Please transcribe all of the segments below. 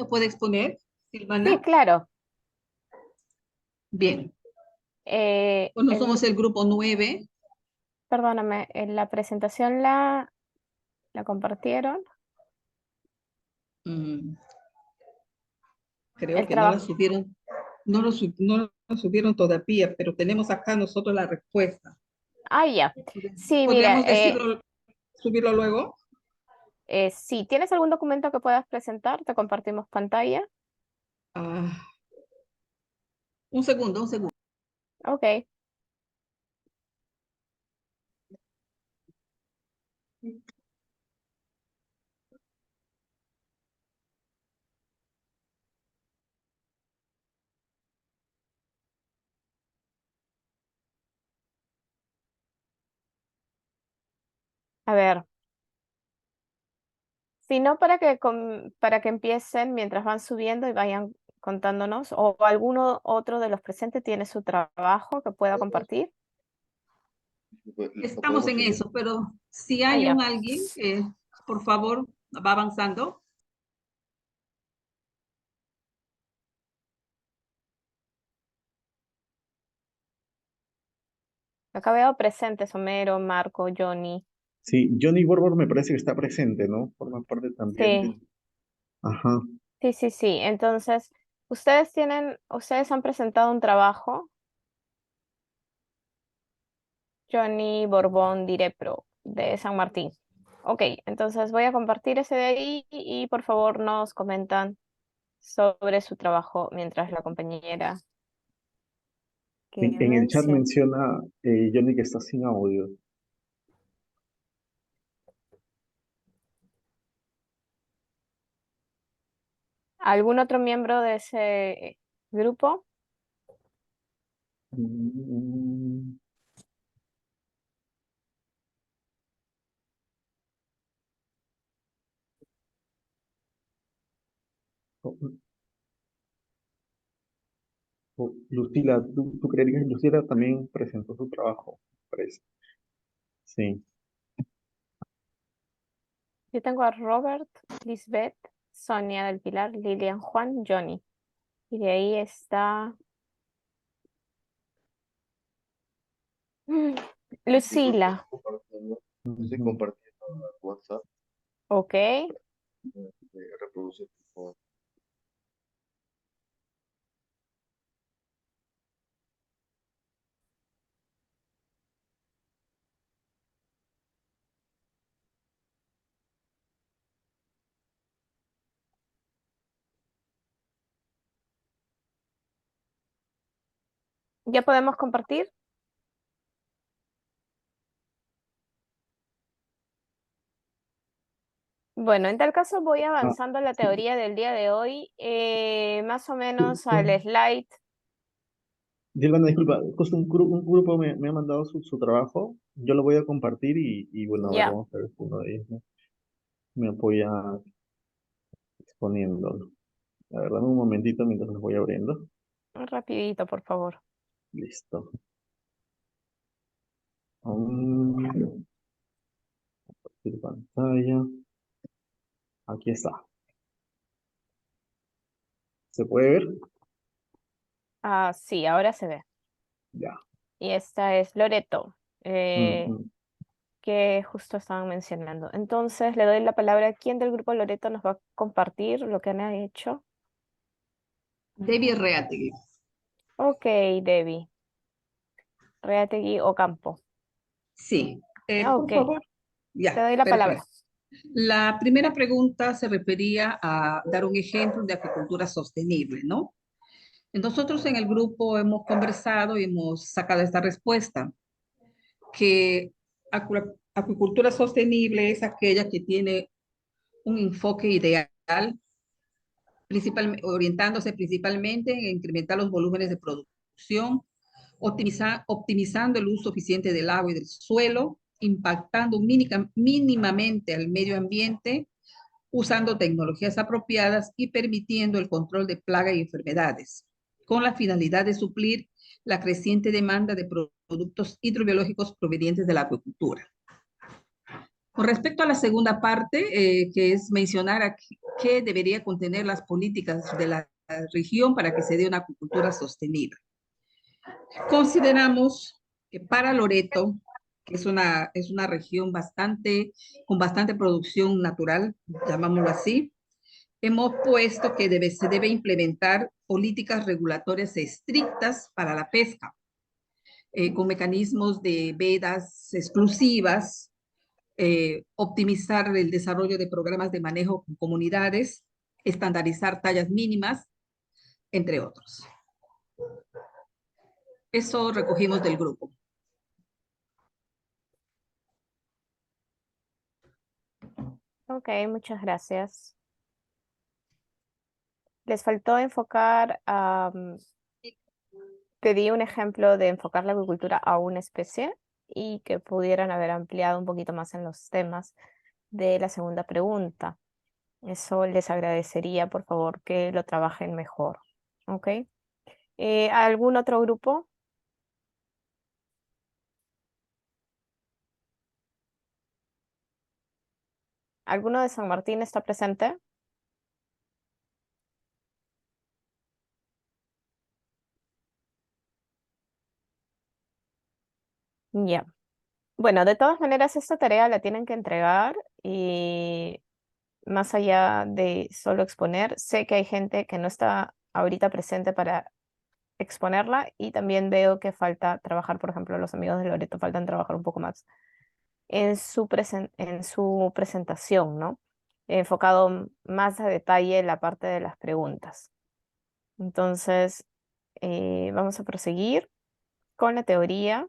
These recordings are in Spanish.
puede exponer, Sí, Silvana? claro. Bien. Bueno, El somos grupo, el grupo 9. perdóname, en la presentación la compartieron. Mm, creo El que no la trabajo. subieron, no la subieron todavía, pero tenemos acá nosotros la respuesta. Ah, ya. Sí, mira, ¿Podríamos subirlo luego? sí, ¿tienes algún documento que puedas presentar? Te compartimos pantalla. Ah, un segundo, un segundo. Ok. A ver, si no para que empiecen mientras van subiendo y vayan contándonos, o alguno otro de los presentes tiene su trabajo que pueda compartir. Lo Estamos podemos en seguir. eso, pero si Ah, hay ya. alguien que, por favor, va avanzando. Acá veo presentes, Homero, Marco, Johnny. Sí, Johnny Borbor me parece que está presente, ¿no? Forma parte también Sí, del... Ajá. sí, sí, sí. Entonces, ustedes han presentado un trabajo, Johnny Borbón Direpro, de San Martín. Ok, entonces voy a compartir ese de ahí y por favor nos comentan sobre su trabajo mientras la compañera que En el chat menciona. menciona Johnny que está sin audio. ¿Algún otro miembro de ese grupo? Mm, oh, Lucila, ¿tú creerías que Lucila también presentó su trabajo? Parece. Sí. Yo tengo a Robert, Lisbeth, Sonia del Pilar, Lilian, Juan, Johnny. Y de ahí está mm, Sí, creo que Lucila. estoy Ujú. compartiendo WhatsApp. Ok. Reproducir, por favor. ¿Ya podemos compartir? Bueno, en tal caso voy Ah, avanzando en la sí, teoría del día de hoy, más o sí, menos al slide. Silvana, disculpa, justo un grupo me ha mandado su trabajo. Yo lo voy a compartir y bueno, a ver, Ya, vamos a ver si uno de ellos me apoya exponiéndolo. La verdad, un momentito mientras los voy abriendo. rapidito, por favor. Listo. Compartir pantalla. Aquí está. ¿Se puede ver? Ah, sí, ahora se ve. Ya. Y esta es Loreto, eh, Ujú. que justo estaban mencionando. Entonces le doy la palabra a quien del grupo Loreto nos va a compartir lo que han hecho. Debbie Reategui. Ok, Debbie, Reategui o Campo. Sí. Por Ok, favor. te Ya, doy la palabra. perfecto. La primera pregunta se refería a dar un ejemplo de acuicultura sostenible, ¿no? Nosotros en el grupo hemos conversado y hemos sacado esta respuesta, que acuicultura sostenible es aquella que tiene un enfoque ideal, orientándose principalmente en incrementar los volúmenes de producción, optimizando el uso eficiente del agua y del suelo, impactando mínimamente al medio ambiente, usando tecnologías apropiadas y permitiendo el control de plagas y enfermedades, con la finalidad de suplir la creciente demanda de productos hidrobiológicos provenientes de la acuicultura. Con respecto a la segunda parte, que es mencionar qué debería contener las políticas de la región para que se dé una acuicultura sostenible. Consideramos que para Loreto, que es una región con bastante producción natural, llamámoslo así, hemos puesto que se debe implementar políticas regulatorias estrictas para la pesca, con mecanismos de vedas exclusivas, optimizar el desarrollo de programas de manejo con comunidades, estandarizar tallas mínimas, entre otros. Eso recogimos del grupo. Ok, muchas gracias. Les faltó enfocar, pedí un ejemplo de enfocar la agricultura a una especie y que pudieran haber ampliado un poquito más en los temas de la segunda pregunta. Eso les agradecería, por favor, que lo trabajen mejor. ¿Ok? ¿Algún otro grupo? ¿Alguno de San Martín está presente? Ya. Bueno, de todas maneras, esta tarea la tienen que entregar y más allá de solo exponer, sé que hay gente que no está ahorita presente para exponerla y también veo que falta trabajar, por ejemplo, los amigos de Loreto faltan trabajar un poco más en en su presentación, ¿no? Enfocado más a detalle en la parte de las preguntas. Entonces, vamos a proseguir con la teoría.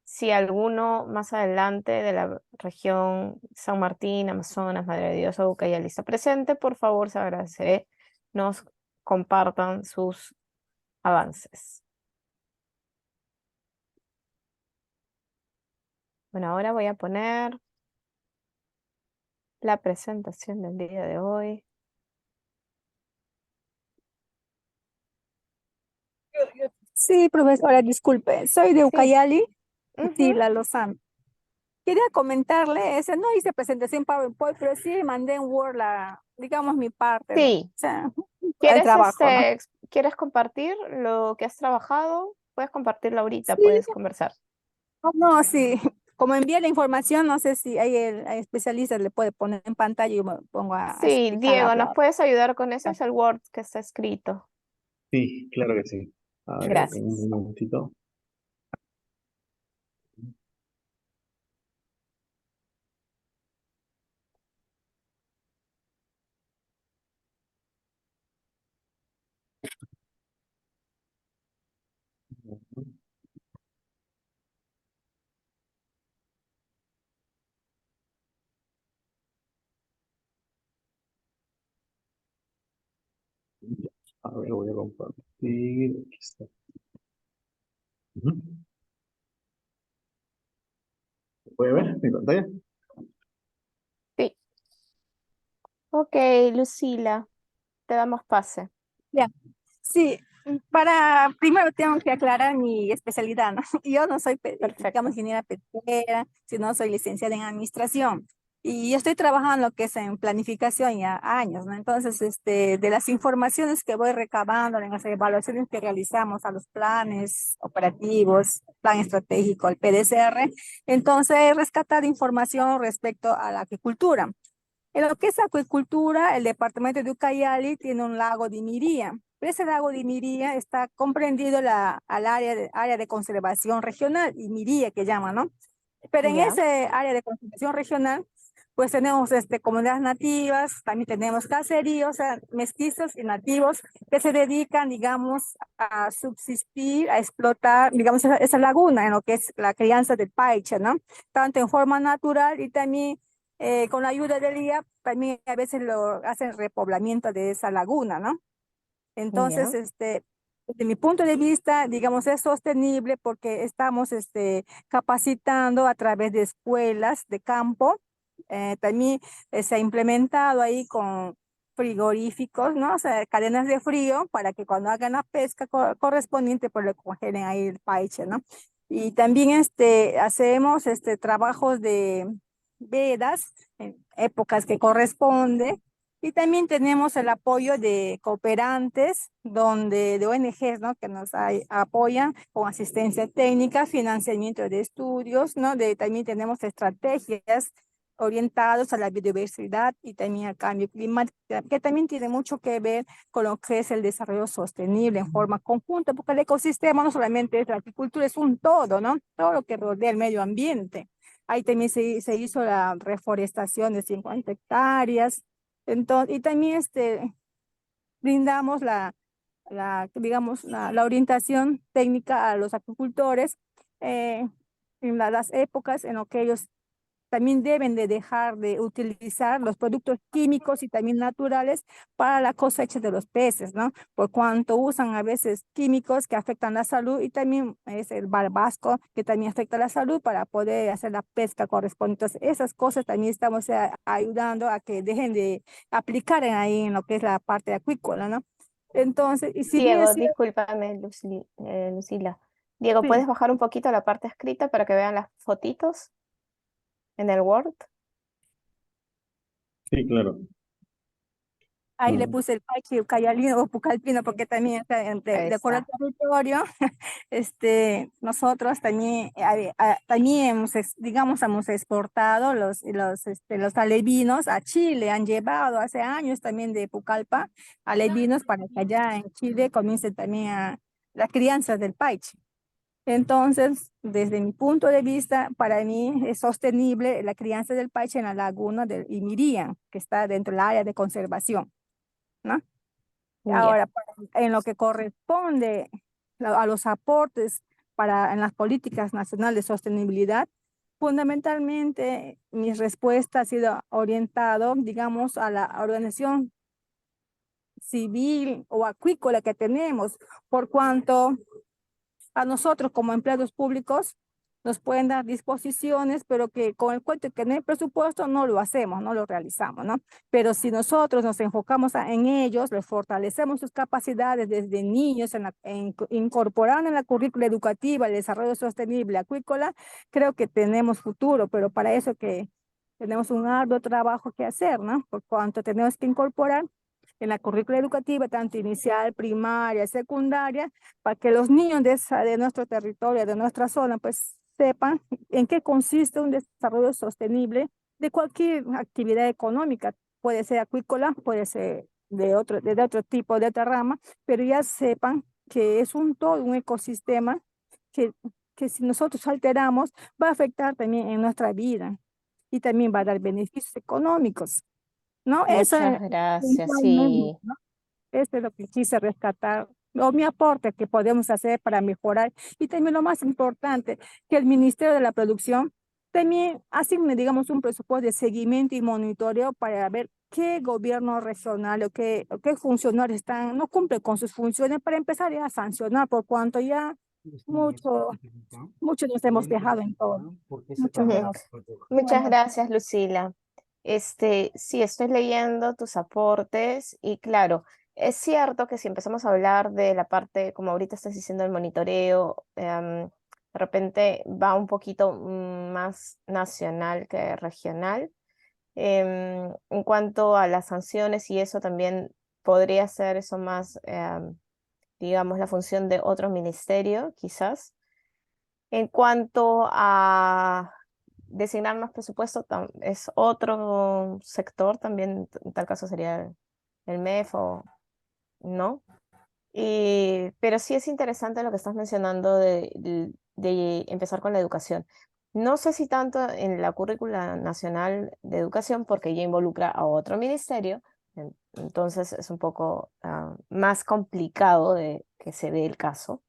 Si alguno más adelante de la región San Martín, Amazonas, Madre de Dios o Ucayali está presente, por favor, se agradeceré nos compartan sus avances. Bueno, ahora voy a poner la presentación del día de hoy. Sí, profesora, disculpe, soy de Sí. Ucayali, sí, Ujú. la Lozano. Quería comentarle, no hice presentación PowerPoint, pero sí mandé en Word digamos, mi parte, ¿no? O Sí. sea, el ¿Quieres, trabajo, ¿no? ¿quieres compartir lo que has trabajado? Puedes compartirlo ahorita, Sí, puedes conversar. no, sí, como envié la información, no sé si hay especialistas, le puede poner en pantalla y yo me pongo a Sí, explicar, Diego, ¿nos hablar. puedes ayudar con eso? Es el Word que está escrito. Sí, claro que sí. A ver, Gracias. un momentito. A ver, voy a compartir. Aquí está. Ujú. ¿Puede ver mi pantalla? Sí. Ok, Lucila, te damos pase. Ya, sí, primero tengo que aclarar mi especialidad, ¿no? Yo no soy, digamos, Perfecto. ingeniera petrolera, sino soy licenciada en administración. Y yo estoy trabajando en lo que es en planificación ya años, ¿no? Entonces, de las informaciones que voy recabando en las evaluaciones que realizamos a los planes operativos, plan estratégico, el PDCR, entonces he rescatado información respecto a la agricultura. En lo que es acuicultura, el departamento de Ucayali tiene un lago de Imiría. Ese lago de Imiría está comprendido al área de conservación regional, Imiría que llama, ¿no? Pero en Ya, ese área de conservación regional, pues tenemos comunidades nativas, también tenemos caseríos, o sea, mestizos y nativos que se dedican, digamos, a subsistir, a explotar, digamos, esa laguna en lo que es la crianza del paiche, ¿no? Tanto en forma natural y también con la ayuda del IA, también a veces lo hacen repoblamiento de esa laguna, ¿no? Entonces, ya, desde mi punto de vista, digamos, es sostenible porque estamos capacitando a través de escuelas de campo. También se ha implementado ahí con frigoríficos, ¿no? O sea, cadenas de frío para que cuando hagan la pesca correspondiente, pues le congelen ahí el paiche, ¿no? Y también hacemos trabajos vedas, en épocas que corresponde. Y también tenemos el apoyo de cooperantes, de ONGs, ¿no? Que nos apoyan con asistencia técnica, financiamiento de estudios, ¿no? También tenemos estrategias orientadas a la biodiversidad y también al cambio climático, que también tiene mucho que ver con lo que es el desarrollo sostenible en forma conjunta, porque el ecosistema no solamente es la agricultura, es un todo, ¿no? Todo lo que rodea el medio ambiente. Ahí también se hizo la reforestación de 50 hectáreas. Entonces, y también brindamos digamos, la orientación técnica a los agricultores en las épocas en las que ellos también deben de dejar de utilizar los productos químicos y también naturales para la cosecha de los peces, ¿no? Por cuanto usan a veces químicos que afectan la salud y también es el barbasco que también afecta la salud para poder hacer la pesca correspondiente. Entonces, esas cosas también estamos ayudando a que dejen de aplicar ahí en lo que es la parte acuícola, ¿no? Entonces, y si bien Diego, es cierto, discúlpame, Lucila. Diego, sí, ¿puedes bajar un poquito la parte escrita para que vean las fotitos en el Word? Sí, claro. ahí le Ah, puse el Paichi, el Cayalino o Pucallpino, porque también está Ahí de acuerdo al está. territorio, nosotros también, también digamos, hemos exportado los alevinos a Chile, han llevado hace años también de Pucallpa alevinos para que allá en Chile comiencen también la crianza del Paichi. Entonces, desde mi punto de vista, para mí es sostenible la crianza del paiche en la laguna del Imiría, que está dentro del área de conservación, ¿no? Ya. Ahora, en lo que corresponde a los aportes en las políticas nacionales de sostenibilidad, fundamentalmente mi respuesta ha sido orientado, digamos, a la organización civil o acuícola que tenemos, por cuanto a nosotros como empleados públicos nos pueden dar disposiciones, pero que con el cuento que no hay presupuesto no lo hacemos, no lo realizamos, ¿no? Pero si nosotros nos enfocamos en ellos, les fortalecemos sus capacidades desde niños, incorporar en la currícula educativa el desarrollo sostenible acuícola, creo que tenemos futuro, pero para eso que tenemos un arduo trabajo que hacer, ¿no? Por cuanto tenemos que incorporar en la currícula educativa, tanto inicial, primaria, secundaria, para que los niños de nuestro territorio, de nuestra zona, pues sepan en qué consiste un desarrollo sostenible de cualquier actividad económica. Puede ser acuícola, puede ser de otro tipo, de otra rama, pero ya sepan que es todo un ecosistema que, que si nosotros alteramos va a afectar también en nuestra vida y también va a dar beneficios económicos, ¿no? Eso Muchas gracias. puntualmente, Sí, ¿no? Esto es lo que quise rescatar, o mi aporte que podemos hacer para mejorar. Y también lo más importante, que el Ministerio de la Producción también asigne, digamos, un presupuesto de seguimiento y monitoreo para ver qué gobierno regional o qué funcionarios no cumplen con sus funciones para empezar ya a sancionar, por cuanto ya mucho, mucho nos hemos dejado en todo. Muchas ujú. gracias. Muchas gracias, Lucila. Sí, estoy leyendo tus aportes y claro, es cierto que si empezamos a hablar de la parte, como ahorita estás diciendo, el monitoreo, de repente va un poquito más nacional que regional. En cuanto a las sanciones y eso también podría ser eso más, digamos, la función de otro ministerio, quizás. En cuanto a designar más presupuesto, es otro sector, también en tal caso sería el MEF o no. Pero sí es interesante lo que estás mencionando de empezar con la educación. No sé si tanto en la currícula nacional de educación, porque ya involucra a otro ministerio, entonces es un poco más complicado de que se dé el caso.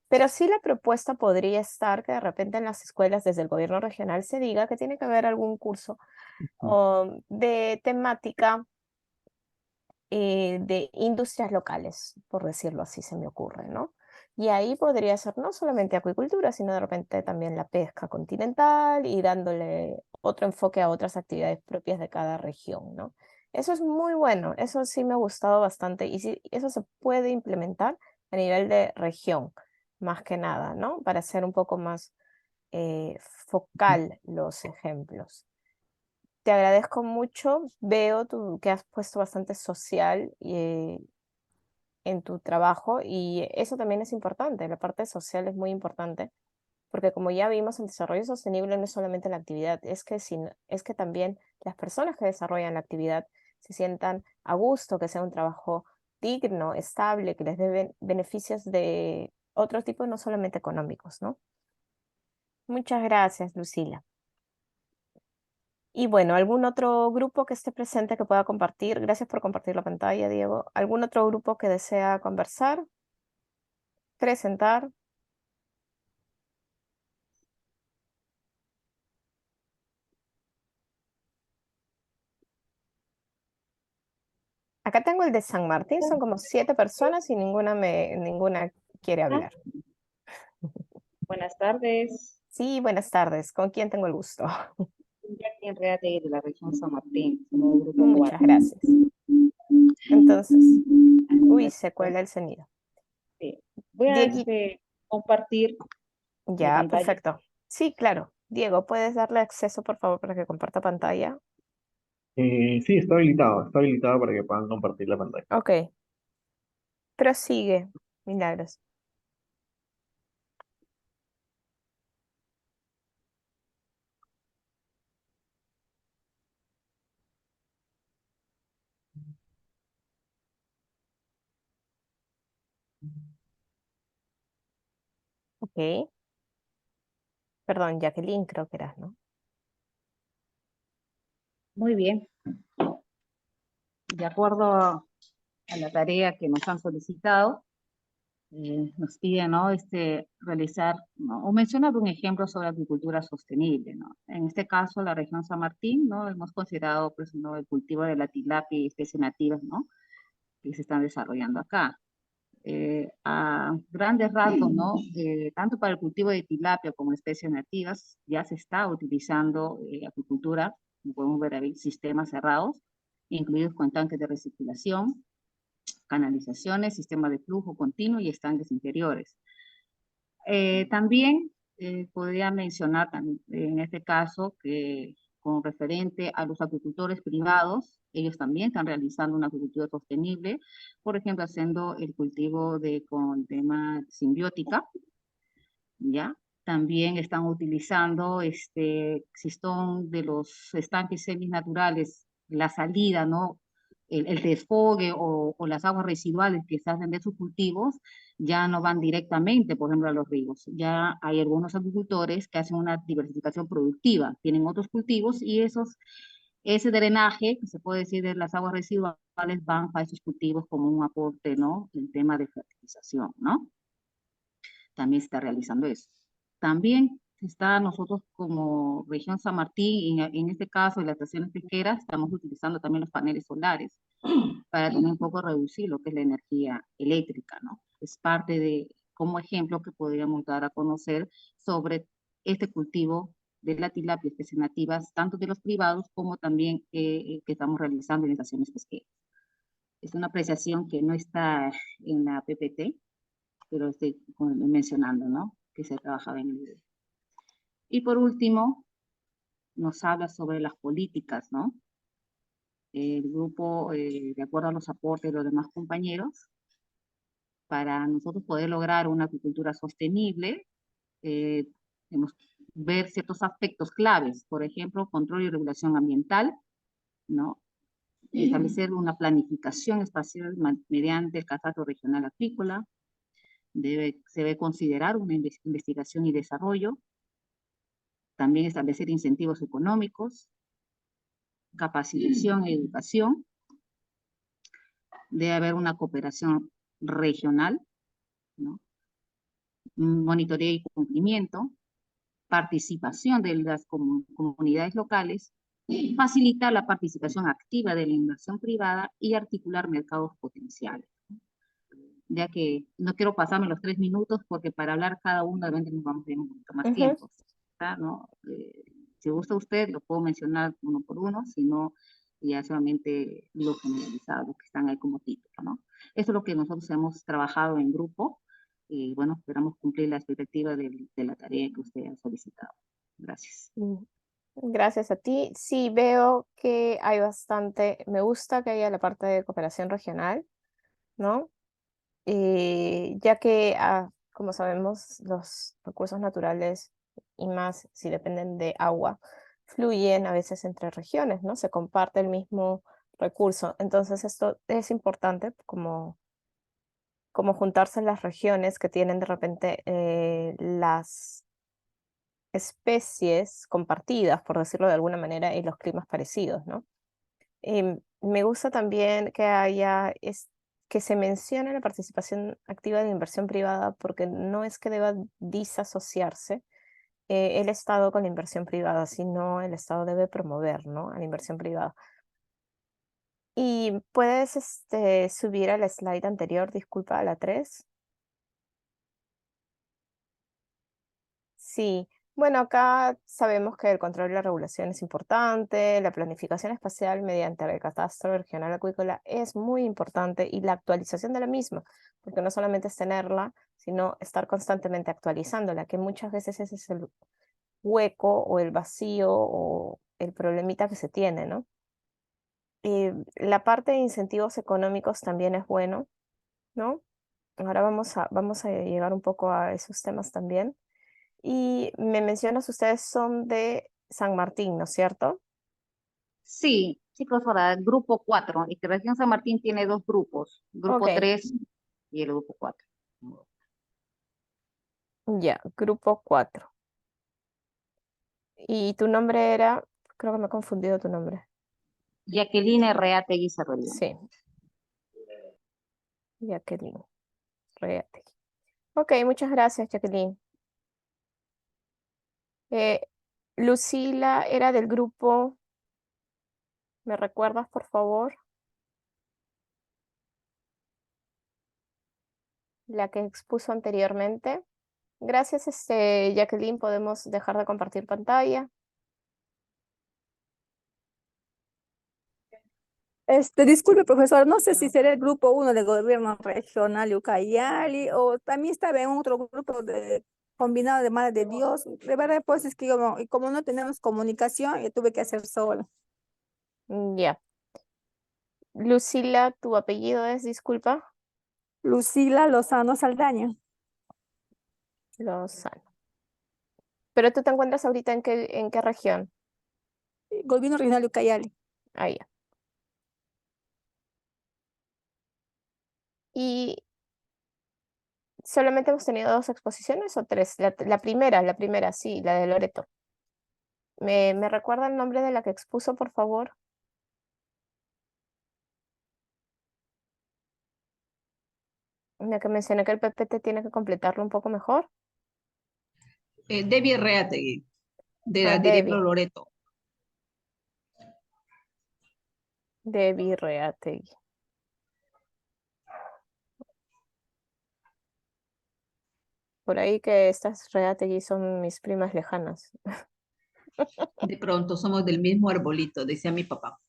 Pero sí la propuesta podría estar que de repente en las escuelas desde el gobierno regional se diga que tiene que haber algún curso de temática de industrias locales, por decirlo así, se me ocurre, ¿no? Y ahí podría ser no solamente acuicultura, sino de repente también la pesca continental y dándole otro enfoque a otras actividades propias de cada región, ¿no? Eso es muy bueno, eso sí me ha gustado bastante y sí, eso se puede implementar a nivel de región, más que nada, ¿no? Para hacer un poco más focal los ejemplos. te agradezco mucho. Veo que has puesto bastante social en tu trabajo y eso también es importante. La parte social es muy importante porque como ya vimos, el desarrollo sostenible no es solamente la actividad, es que también las personas que desarrollan la actividad se sientan a gusto, que sea un trabajo digno, estable, que les dé beneficios de otro tipo, no solamente económicos, ¿no? Muchas gracias, Lucila. Y bueno, ¿algún otro grupo que esté presente que pueda compartir? Gracias por compartir la pantalla, Diego. ¿Algún otro grupo que desea conversar, presentar? Acá tengo el de San Martín, son como 7 personas y ninguna quiere hablar. Buenas tardes. Sí, buenas tardes. ¿Con quién tengo el gusto? Jackie Enreate de la región San Martín, somos grupo Muchas 4. gracias. Entonces, uy, se cuela el sonido. Voy a Diego, compartir mi ya, pantalla. perfecto. Sí, claro. Diego, ¿puedes darle acceso, por favor, para que comparta pantalla? Sí, está habilitado para que puedan compartir la pantalla. Ok. Prosigue, Milagros. Ok. Perdón, Jacqueline creo que eras, ¿no? Muy bien. De acuerdo a la tarea que nos han solicitado, nos piden, ¿no? Realizar, ¿no? O mencionar un ejemplo sobre agricultura sostenible, ¿no? En este caso, la región San Martín, ¿no? Hemos considerado, pues, ¿no? El cultivo de la tilapia y especies nativas, ¿no? Que se están desarrollando acá. A grandes rasgos, ¿no? Tanto para el cultivo de tilapia como especies nativas, ya se está utilizando acuicultura, como podemos ver ahí, sistemas cerrados, incluidos con tanques de recirculación, canalizaciones, sistemas de flujo continuo y estanques interiores. También podría mencionar en este caso que con referente a los agricultores privados, ellos también están realizando una agricultura sostenible, por ejemplo, haciendo el cultivo con tema simbiótica, ¿ya? También están utilizando, si son de los estanques seminaturales, la salida, ¿no? El desfogue o las aguas residuales que se hacen de sus cultivos ya no van directamente, por ejemplo, a los ríos. Ya hay algunos agricultores que hacen una diversificación productiva, tienen otros cultivos y ese drenaje, que se puede decir de las aguas residuales, van para esos cultivos como un aporte, ¿no? En tema de fertilización, ¿no? También se está realizando eso. También está nosotros como región San Martín, en este caso de las estaciones pesqueras, estamos utilizando también los paneles solares para también un poco reducir lo que es la energía eléctrica, ¿no? Es parte de, como ejemplo que podríamos dar a conocer sobre este cultivo de la tilapia, especies nativas, tanto de los privados como también que estamos realizando en estaciones pesqueras. Es una apreciación que no está en la PPT, pero estoy mencionando, ¿no? Que se trabajaba en el video. Y por último, nos habla sobre las políticas, ¿no? El grupo, de acuerdo a los aportes de los demás compañeros, para nosotros poder lograr una agricultura sostenible, debemos ver ciertos aspectos claves, por ejemplo, control y regulación ambiental, ¿no? Establecer una planificación espacial mediante el catastro regional agrícola, se debe considerar una investigación y desarrollo, también establecer incentivos económicos, capacitación y educación, debe haber una cooperación regional, ¿no? Monitoreo y cumplimiento, participación de las comunidades locales, facilitar la participación activa de la inversión privada y articular mercados potenciales. Ya que no quiero pasarme los 3 minutos porque para hablar cada uno de repente nos vamos a tener un poquito más tiempo, ¿no? Si gusta usted, lo puedo mencionar uno por uno, si no, ya solamente lo generalizado, los que están ahí como título, ¿no? Eso es lo que nosotros hemos trabajado en grupo y bueno, esperamos cumplir la expectativa de la tarea que usted ha solicitado. Gracias. Gracias a ti. Sí, veo que hay bastante, me gusta que haya la parte de cooperación regional, ¿no? Ya que, como sabemos, los recursos naturales, y más si dependen de agua, fluyen a veces entre regiones, ¿no? Se comparte el mismo recurso. Entonces, esto es importante como juntarse en las regiones que tienen de repente las especies compartidas, por decirlo de alguna manera, y los climas parecidos, ¿no? Me gusta también que que se mencione la participación activa de inversión privada, porque no es que deba disasociarse el Estado con la inversión privada, sino el Estado debe promover, ¿no? A la inversión privada. Y puedes subir a la slide anterior, disculpa, a la 3. Sí, bueno, acá sabemos que el control y la regulación es importante, la planificación espacial mediante el catastro regional acuícola es muy importante y la actualización de la misma, porque no solamente es tenerla, sino estar constantemente actualizándola, que muchas veces ese es el hueco o el vacío o el problemita que se tiene, ¿no? La parte de incentivos económicos también es bueno, ¿no? Ahora vamos a llegar un poco a esos temas también. Y me mencionas, ustedes son de San Martín, ¿no es cierto? Sí, sí, profesora, grupo 4. Y que región San Martín tiene dos grupos, grupo Ok, 3 y el grupo 4. ya, grupo 4. Y tu nombre era, creo que me he confundido tu nombre. Jacqueline Reategui Cervello. Sí, Jacqueline Reategui. Ok, muchas gracias, Jacqueline. Eh, Lucila era del grupo, ¿me recuerdas, por favor? La que expuso anteriormente. Gracias, Jacqueline, podemos dejar de compartir pantalla. Disculpe, profesor, no sé si será el grupo 1 del gobierno regional de Ucayali o también estaba en otro grupo de combinado de Madre de Dios. De verdad, pues es que y como no tenemos comunicación, yo tuve que hacer sola. Ya. Lucila, tu apellido es, disculpa. Lucila Lozano Saldaña, Lozano. Pero tú te encuentras ahorita en qué región? gobierno regional de Ucayali. Ah, ya. ¿Y solamente hemos tenido dos exposiciones o tres? La primera, sí, la de Loreto. ¿Me recuerda el nombre de la que expuso, por favor? La que mencioné que el PPT tiene que completarlo un poco mejor. Debbie Reategui, de la Direpro Debbie, Loreto. Debbie Reategui. Por ahí que estas Reategui son mis primas lejanas. De pronto somos del mismo arbolito, decía mi papá.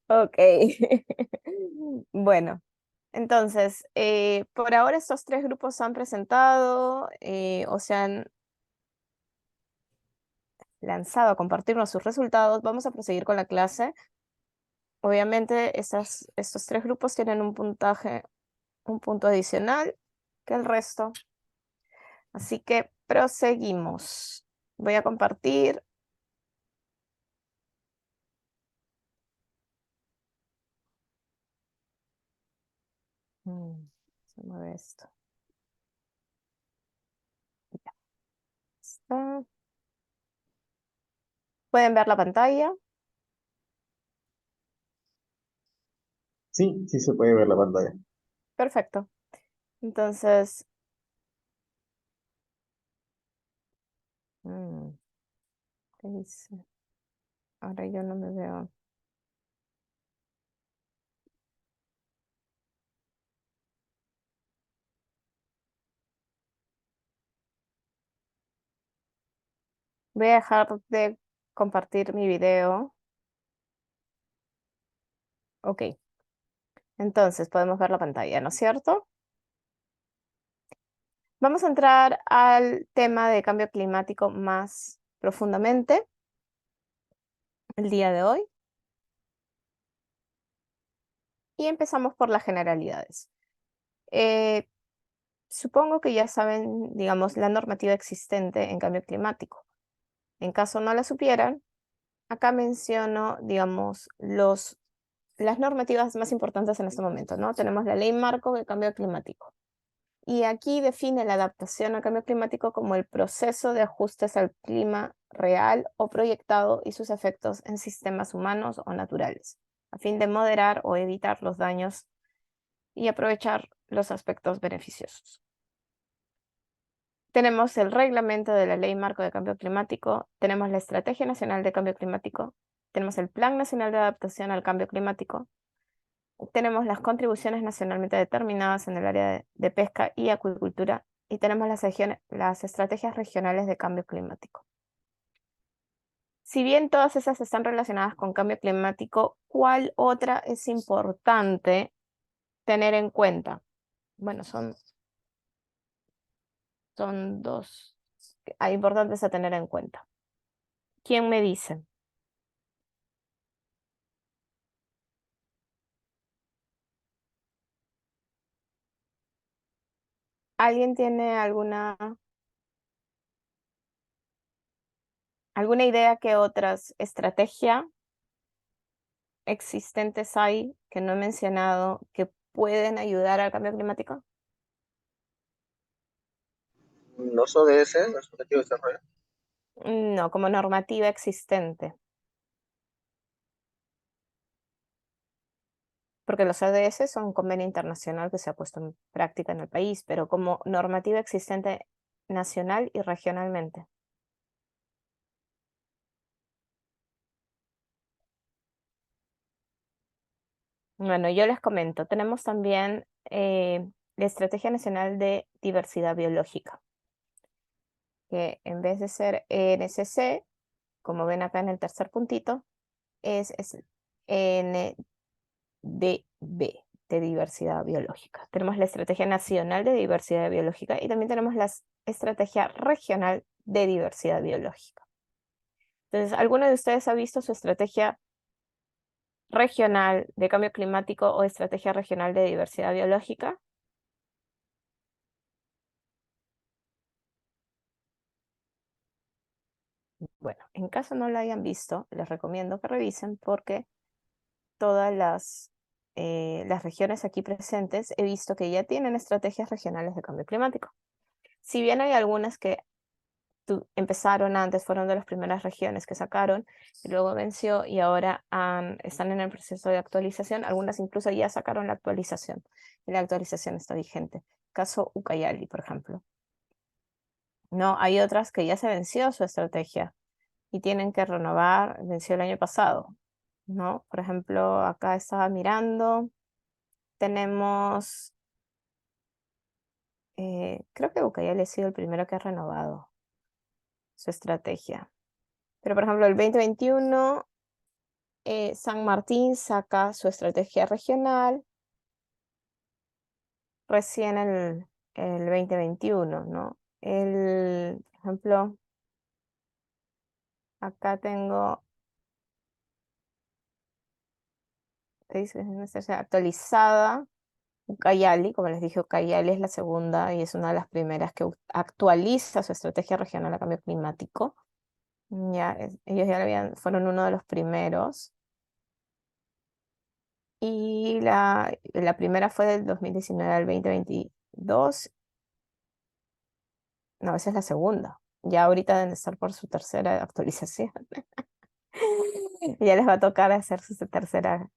Ok. Bueno, entonces, por ahora estos tres grupos se han presentado o se han lanzado a compartirnos sus resultados. Vamos a proseguir con la clase. Obviamente, estos tres grupos tienen un puntaje, un punto adicional que el resto. Así que proseguimos. Voy a compartir. Se mueve esto. Ya está. ¿Pueden ver la pantalla? Sí, sí se puede ver la pantalla. Perfecto. Entonces, ¿qué dice? Ahora yo no me veo. Voy a dejar de compartir mi video. Ok. Entonces podemos ver la pantalla, ¿no es cierto? Vamos a entrar al tema de cambio climático más profundamente el día de hoy. Y empezamos por las generalidades. Supongo que ya saben, digamos, la normativa existente en cambio climático. En caso no la supieran, acá menciono, digamos, las normativas más importantes en este momento, ¿no? Tenemos la Ley Marco de Cambio Climático. Y aquí define la adaptación al cambio climático como el proceso de ajustes al clima real o proyectado y sus efectos en sistemas humanos o naturales, a fin de moderar o evitar los daños y aprovechar los aspectos beneficiosos. Tenemos el reglamento de la Ley Marco de Cambio Climático, tenemos la Estrategia Nacional de Cambio Climático, tenemos el Plan Nacional de Adaptación al Cambio Climático, tenemos las contribuciones nacionalmente determinadas en el área de pesca y acuicultura, y tenemos las estrategias regionales de cambio climático. Si bien todas esas están relacionadas con cambio climático, ¿cuál otra es importante tener en cuenta? Bueno, son dos importantes a tener en cuenta. ¿Quién me dice? ¿Alguien tiene alguna idea que otras estrategias existentes hay que no he mencionado que pueden ayudar al cambio climático? Los ODS, los Objetivos de Desarrollo. No, como normativa existente. Porque los ODS son un convenio internacional que se ha puesto en práctica en el país, pero como normativa existente nacional y regionalmente. Bueno, yo les comento, tenemos también la Estrategia Nacional de Diversidad Biológica, que en vez de ser NCC, como ven acá en el tercer puntito, es NDB, de diversidad biológica. Tenemos la Estrategia Nacional de Diversidad Biológica y también tenemos la Estrategia Regional de Diversidad Biológica. Entonces, ¿alguno de ustedes ha visto su estrategia regional de cambio climático o estrategia regional de diversidad biológica? Bueno, en caso no la hayan visto, les recomiendo que revisen porque todas las regiones aquí presentes he visto que ya tienen estrategias regionales de cambio climático. Si bien hay algunas que empezaron antes, fueron de las primeras regiones que sacaron, y luego venció y ahora están en el proceso de actualización, algunas incluso ya sacaron la actualización, y la actualización está vigente. Caso Ucayali, por ejemplo. No, hay otras que ya se venció su estrategia y tienen que renovar, venció el año pasado, ¿no? Por ejemplo, acá estaba mirando, tenemos, creo que Ucayali ha sido el primero que ha renovado su estrategia. Pero por ejemplo, el 2021, San Martín saca su estrategia regional recién el 2021, ¿no? Por ejemplo, acá tengo, dice, es una estrategia actualizada. Ucayali, como les dije, Ucayali es la segunda y es una de las primeras que actualiza su estrategia regional a cambio climático. Ellos ya fueron uno de los primeros. Y la primera fue del 2019 al 2022. No, esa es la segunda. Ya ahorita deben estar por su tercera actualización. Ya les va a tocar hacer su tercera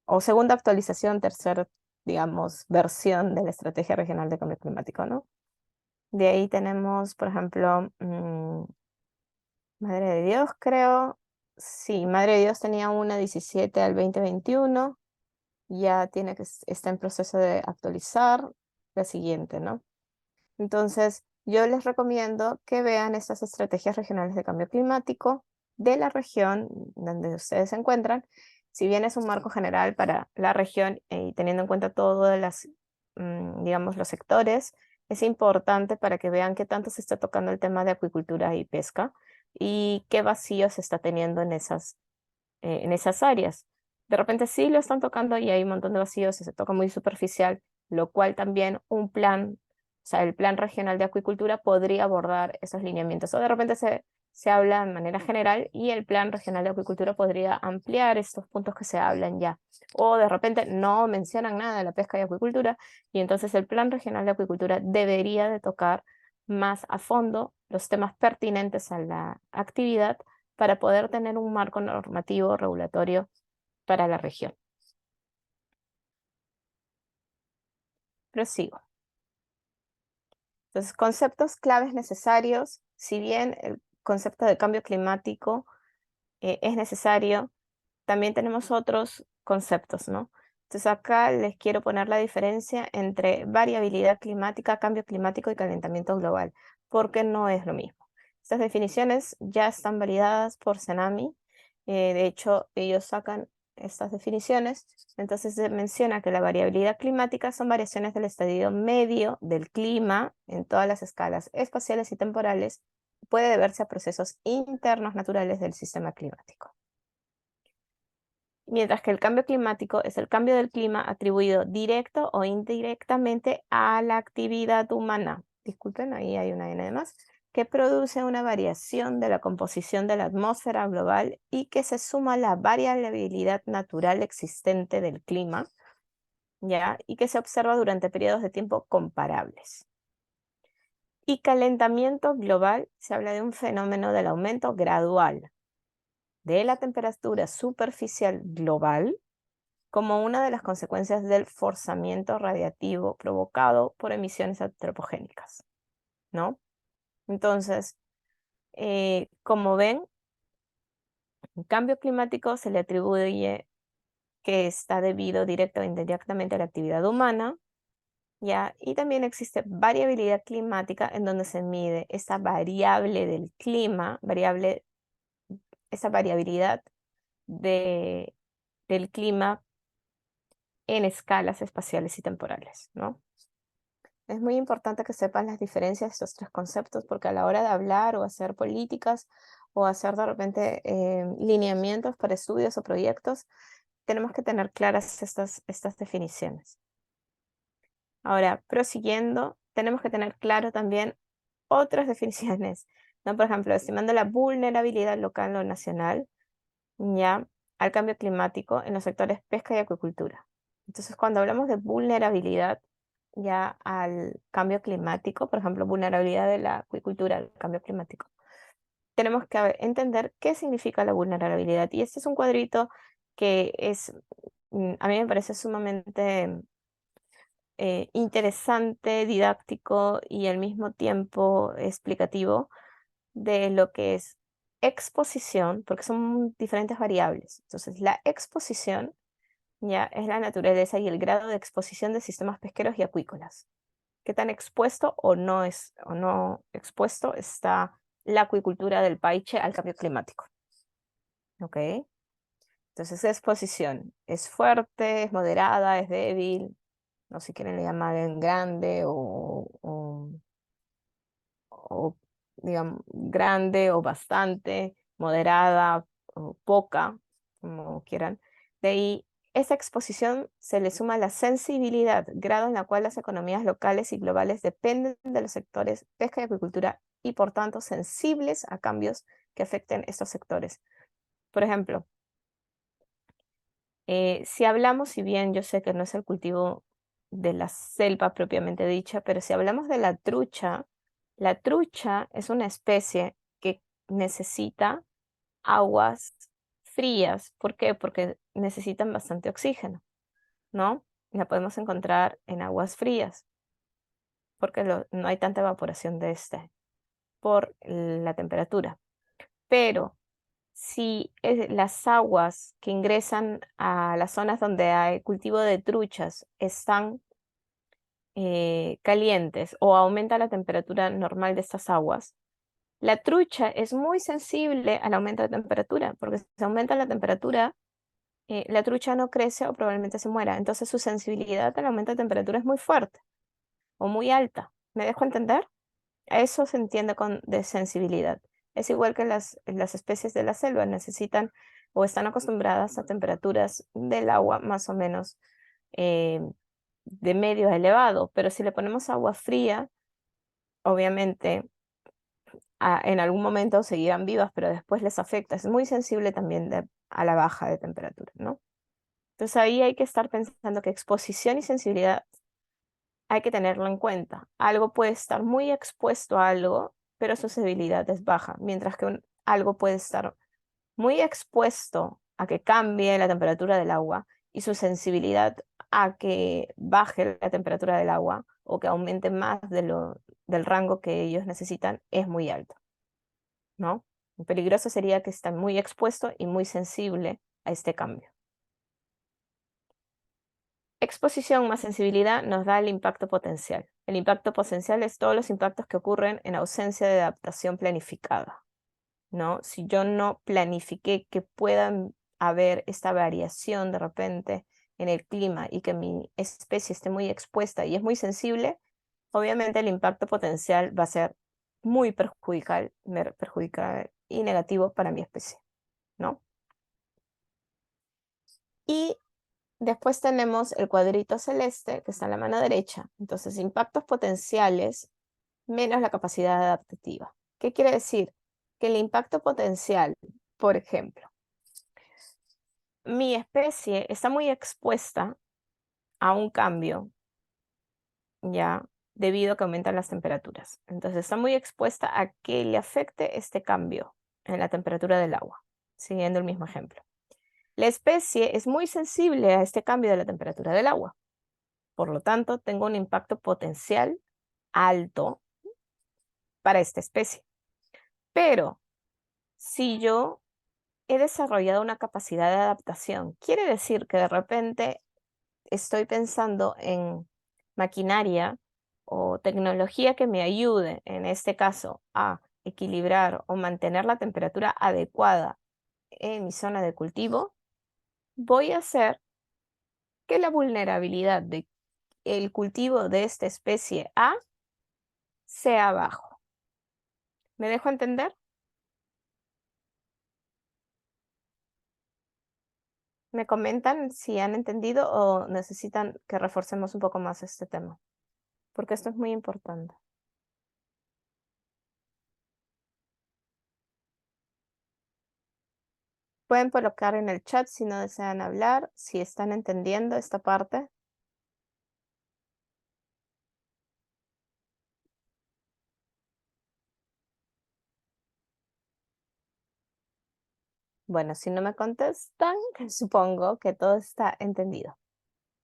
o segunda actualización, tercera, digamos, versión de la Estrategia Regional de Cambio Climático, ¿no? De ahí tenemos, por ejemplo, Madre de Dios, creo. Sí, Madre de Dios tenía una 17 al 2021. Ya está en proceso de actualizar la siguiente, ¿no? Entonces, yo les recomiendo que vean estas estrategias regionales de cambio climático de la región donde ustedes se encuentran. Si bien es un marco general para la región y teniendo en cuenta todos digamos, los sectores, es importante para que vean qué tanto se está tocando el tema de acuicultura y pesca y qué vacíos se está teniendo en esas áreas. De repente sí lo están tocando y hay un montón de vacíos y se toca muy superficial, lo cual también un plan, o sea, el plan regional de acuicultura podría abordar esos lineamientos. O de repente se habla de manera general y el plan regional de acuicultura podría ampliar estos puntos que se hablan ya. O de repente no mencionan nada de la pesca y acuicultura y entonces el plan regional de acuicultura debería de tocar más a fondo los temas pertinentes a la actividad para poder tener un marco normativo regulatorio para la región. Prosigo. Entonces, conceptos claves necesarios, si bien el concepto de cambio climático es necesario, también tenemos otros conceptos, ¿no? Entonces acá les quiero poner la diferencia entre variabilidad climática, cambio climático y calentamiento global, porque no es lo mismo. Estas definiciones ya están validadas por CENAMI, de hecho ellos sacan estas definiciones, entonces se menciona que la variabilidad climática son variaciones del estadio medio del clima en todas las escalas espaciales y temporales, puede deberse a procesos internos naturales del sistema climático. Mientras que el cambio climático es el cambio del clima atribuido directo o indirectamente a la actividad humana. Disculpen, ahí hay una N de más, que produce una variación de la composición de la atmósfera global y que se suma a la variabilidad natural existente del clima, ¿ya? Y que se observa durante periodos de tiempo comparables. Y calentamiento global se habla de un fenómeno del aumento gradual de la temperatura superficial global como una de las consecuencias del forzamiento radiativo provocado por emisiones antropogénicas, ¿no? Entonces, como ven, el cambio climático se le atribuye que está debido directa o indirectamente a la actividad humana, ¿ya? Y también existe variabilidad climática en donde se mide esa variable del clima, esa variabilidad del clima en escalas espaciales y temporales, ¿no? Es muy importante que sepan las diferencias de estos tres conceptos porque a la hora de hablar o hacer políticas o hacer de repente lineamientos para estudios o proyectos, tenemos que tener claras estas definiciones. Ahora, prosiguiendo, tenemos que tener claro también otras definiciones, ¿no? Por ejemplo, estimando la vulnerabilidad local o nacional, ya, al cambio climático en los sectores pesca y acuicultura. Entonces, cuando hablamos de vulnerabilidad ya al cambio climático, por ejemplo, vulnerabilidad de la acuicultura al cambio climático, tenemos que entender qué significa la vulnerabilidad. Y este es un cuadrito que a mí me parece sumamente interesante, didáctico y al mismo tiempo explicativo de lo que es exposición, porque son diferentes variables. Entonces, la exposición ya es la naturaleza y el grado de exposición de sistemas pesqueros y acuícolas. ¿Qué tan expuesto o no expuesto está la acuicultura del paiche al cambio climático? ¿Ok? Entonces, exposición es fuerte, es moderada, es débil, no sé si quieren le llaman grande o digamos, grande o bastante, moderada o poca, como quieran. De ahí, esa exposición se le suma la sensibilidad, grado en la cual las economías locales y globales dependen de los sectores pesca y acuicultura y por tanto sensibles a cambios que afecten estos sectores. Por ejemplo, si hablamos, si bien yo sé que no es el cultivo de la selva propiamente dicha, pero si hablamos de la trucha es una especie que necesita aguas frías. ¿Por qué? Porque necesitan bastante oxígeno, ¿no? La podemos encontrar en aguas frías, porque no hay tanta evaporación de por la temperatura. Pero si las aguas que ingresan a las zonas donde hay cultivo de truchas están calientes o aumenta la temperatura normal de estas aguas, la trucha es muy sensible al aumento de temperatura, porque si aumenta la temperatura, la trucha no crece o probablemente se muera. Entonces su sensibilidad al aumento de temperatura es muy fuerte o muy alta. ¿Me dejo entender? Eso se entiende con de sensibilidad. Es igual que las especies de la selva necesitan o están acostumbradas a temperaturas del agua más o menos eh, de medio a elevado, pero si le ponemos agua fría, obviamente en algún momento seguirán vivas, pero después les afecta. Es muy sensible también a la baja de temperatura, ¿no? Entonces ahí hay que estar pensando que exposición y sensibilidad hay que tenerlo en cuenta. Algo puede estar muy expuesto a algo, pero su sensibilidad es baja, mientras que algo puede estar muy expuesto a que cambie la temperatura del agua y su sensibilidad a que baje la temperatura del agua o que aumente más del rango que ellos necesitan es muy alto, ¿no? Lo peligroso sería que están muy expuesto y muy sensible a este cambio. Exposición más sensibilidad nos da el impacto potencial. El impacto potencial es todos los impactos que ocurren en ausencia de adaptación planificada, ¿no? Si yo no planifiqué que puedan haber esta variación de repente en el clima y que mi especie esté muy expuesta y es muy sensible, obviamente el impacto potencial va a ser muy perjudicial y negativo para mi especie, ¿no? Y después tenemos el cuadrito celeste que está en la mano derecha. Entonces, impactos potenciales menos la capacidad adaptativa. ¿Qué quiere decir? Que el impacto potencial, por ejemplo, mi especie está muy expuesta a un cambio, ya, debido a que aumentan las temperaturas. Entonces, está muy expuesta a que le afecte este cambio en la temperatura del agua, siguiendo el mismo ejemplo. La especie es muy sensible a este cambio de la temperatura del agua. Por lo tanto, tengo un impacto potencial alto para esta especie. Pero si yo he desarrollado una capacidad de adaptación, quiere decir que de repente estoy pensando en maquinaria o tecnología que me ayude, en este caso, a equilibrar o mantener la temperatura adecuada en mi zona de cultivo, voy a hacer que la vulnerabilidad del cultivo de esta especie A sea bajo. ¿Me dejo entender? ¿Me comentan si han entendido o necesitan que reforcemos un poco más este tema? Porque esto es muy importante. Pueden colocar en el chat si no desean hablar, si están entendiendo esta parte. Bueno, si no me contestan, supongo que todo está entendido.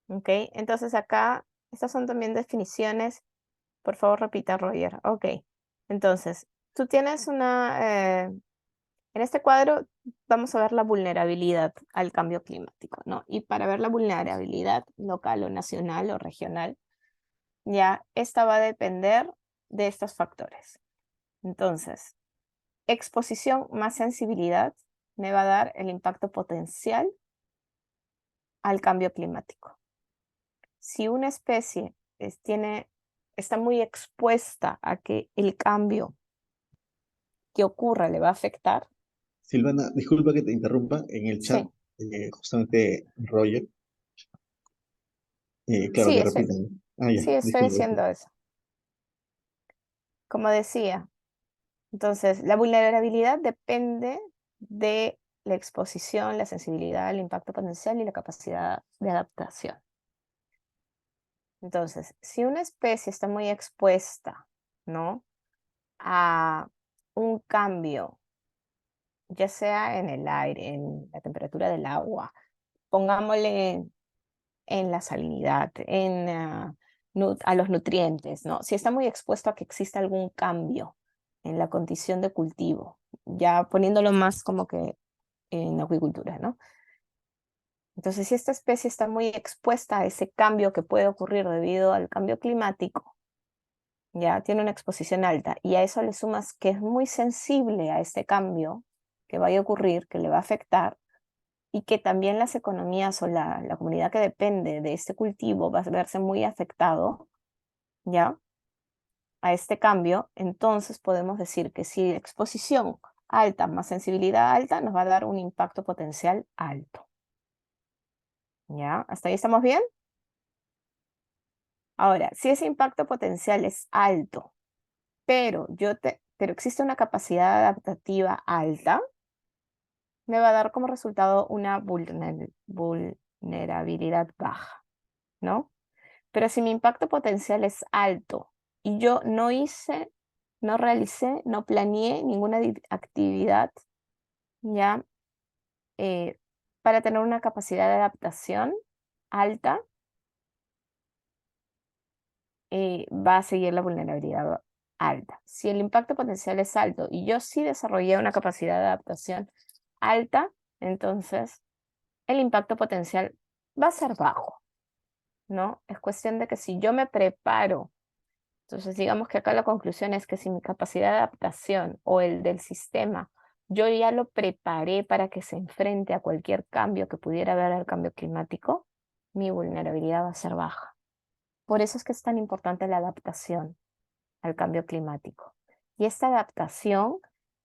¿Ok? Entonces acá, estas son también definiciones. Por favor, repita, Roger. Ok. Entonces, tú tienes en este cuadro vamos a ver la vulnerabilidad al cambio climático, ¿no? Y para ver la vulnerabilidad local o nacional o regional, ya esta va a depender de estos factores. Entonces, exposición más sensibilidad me va a dar el impacto potencial al cambio climático. Si una especie está muy expuesta a que el cambio que ocurra le va a afectar. Silvana, disculpa que te interrumpa, en el chat, Sí, justamente Roger, claro sí, que repiten. Ah, ya, sí, estoy disculpa. diciendo eso. Como decía, entonces la vulnerabilidad depende de la exposición, la sensibilidad, el impacto potencial y la capacidad de adaptación. Entonces, si una especie está muy expuesta, ¿no?, a un cambio, ya sea en el aire, en la temperatura del agua, pongámosle en la salinidad, a los nutrientes, ¿no? Si está muy expuesto a que exista algún cambio en la condición de cultivo, ya poniéndolo más como que en acuicultura, ¿no? Entonces, si esta especie está muy expuesta a ese cambio que puede ocurrir debido al cambio climático, ya tiene una exposición alta, y a eso le sumas que es muy sensible a este cambio que vaya a ocurrir, que le va a afectar, y que también las economías o la comunidad que depende de este cultivo va a verse muy afectado, ¿ya? a este cambio, entonces podemos decir que si exposición alta más sensibilidad alta nos va a dar un impacto potencial alto. ¿Ya? ¿Hasta ahí estamos bien? Ahora, si ese impacto potencial es alto, pero existe una capacidad adaptativa alta, me va a dar como resultado una vulnerabilidad baja, ¿no? Pero si mi impacto potencial es alto y yo no realicé, no planeé ninguna actividad, ¿ya? Para tener una capacidad de adaptación alta, va a seguir la vulnerabilidad alta. Si el impacto potencial es alto y yo sí desarrollé una capacidad de adaptación alta, entonces el impacto potencial va a ser bajo, ¿no? Es cuestión de que si yo me preparo, entonces digamos que acá la conclusión es que si mi capacidad de adaptación o el del sistema, yo ya lo preparé para que se enfrente a cualquier cambio que pudiera haber al cambio climático, mi vulnerabilidad va a ser baja. Por eso es que es tan importante la adaptación al cambio climático. Y esta adaptación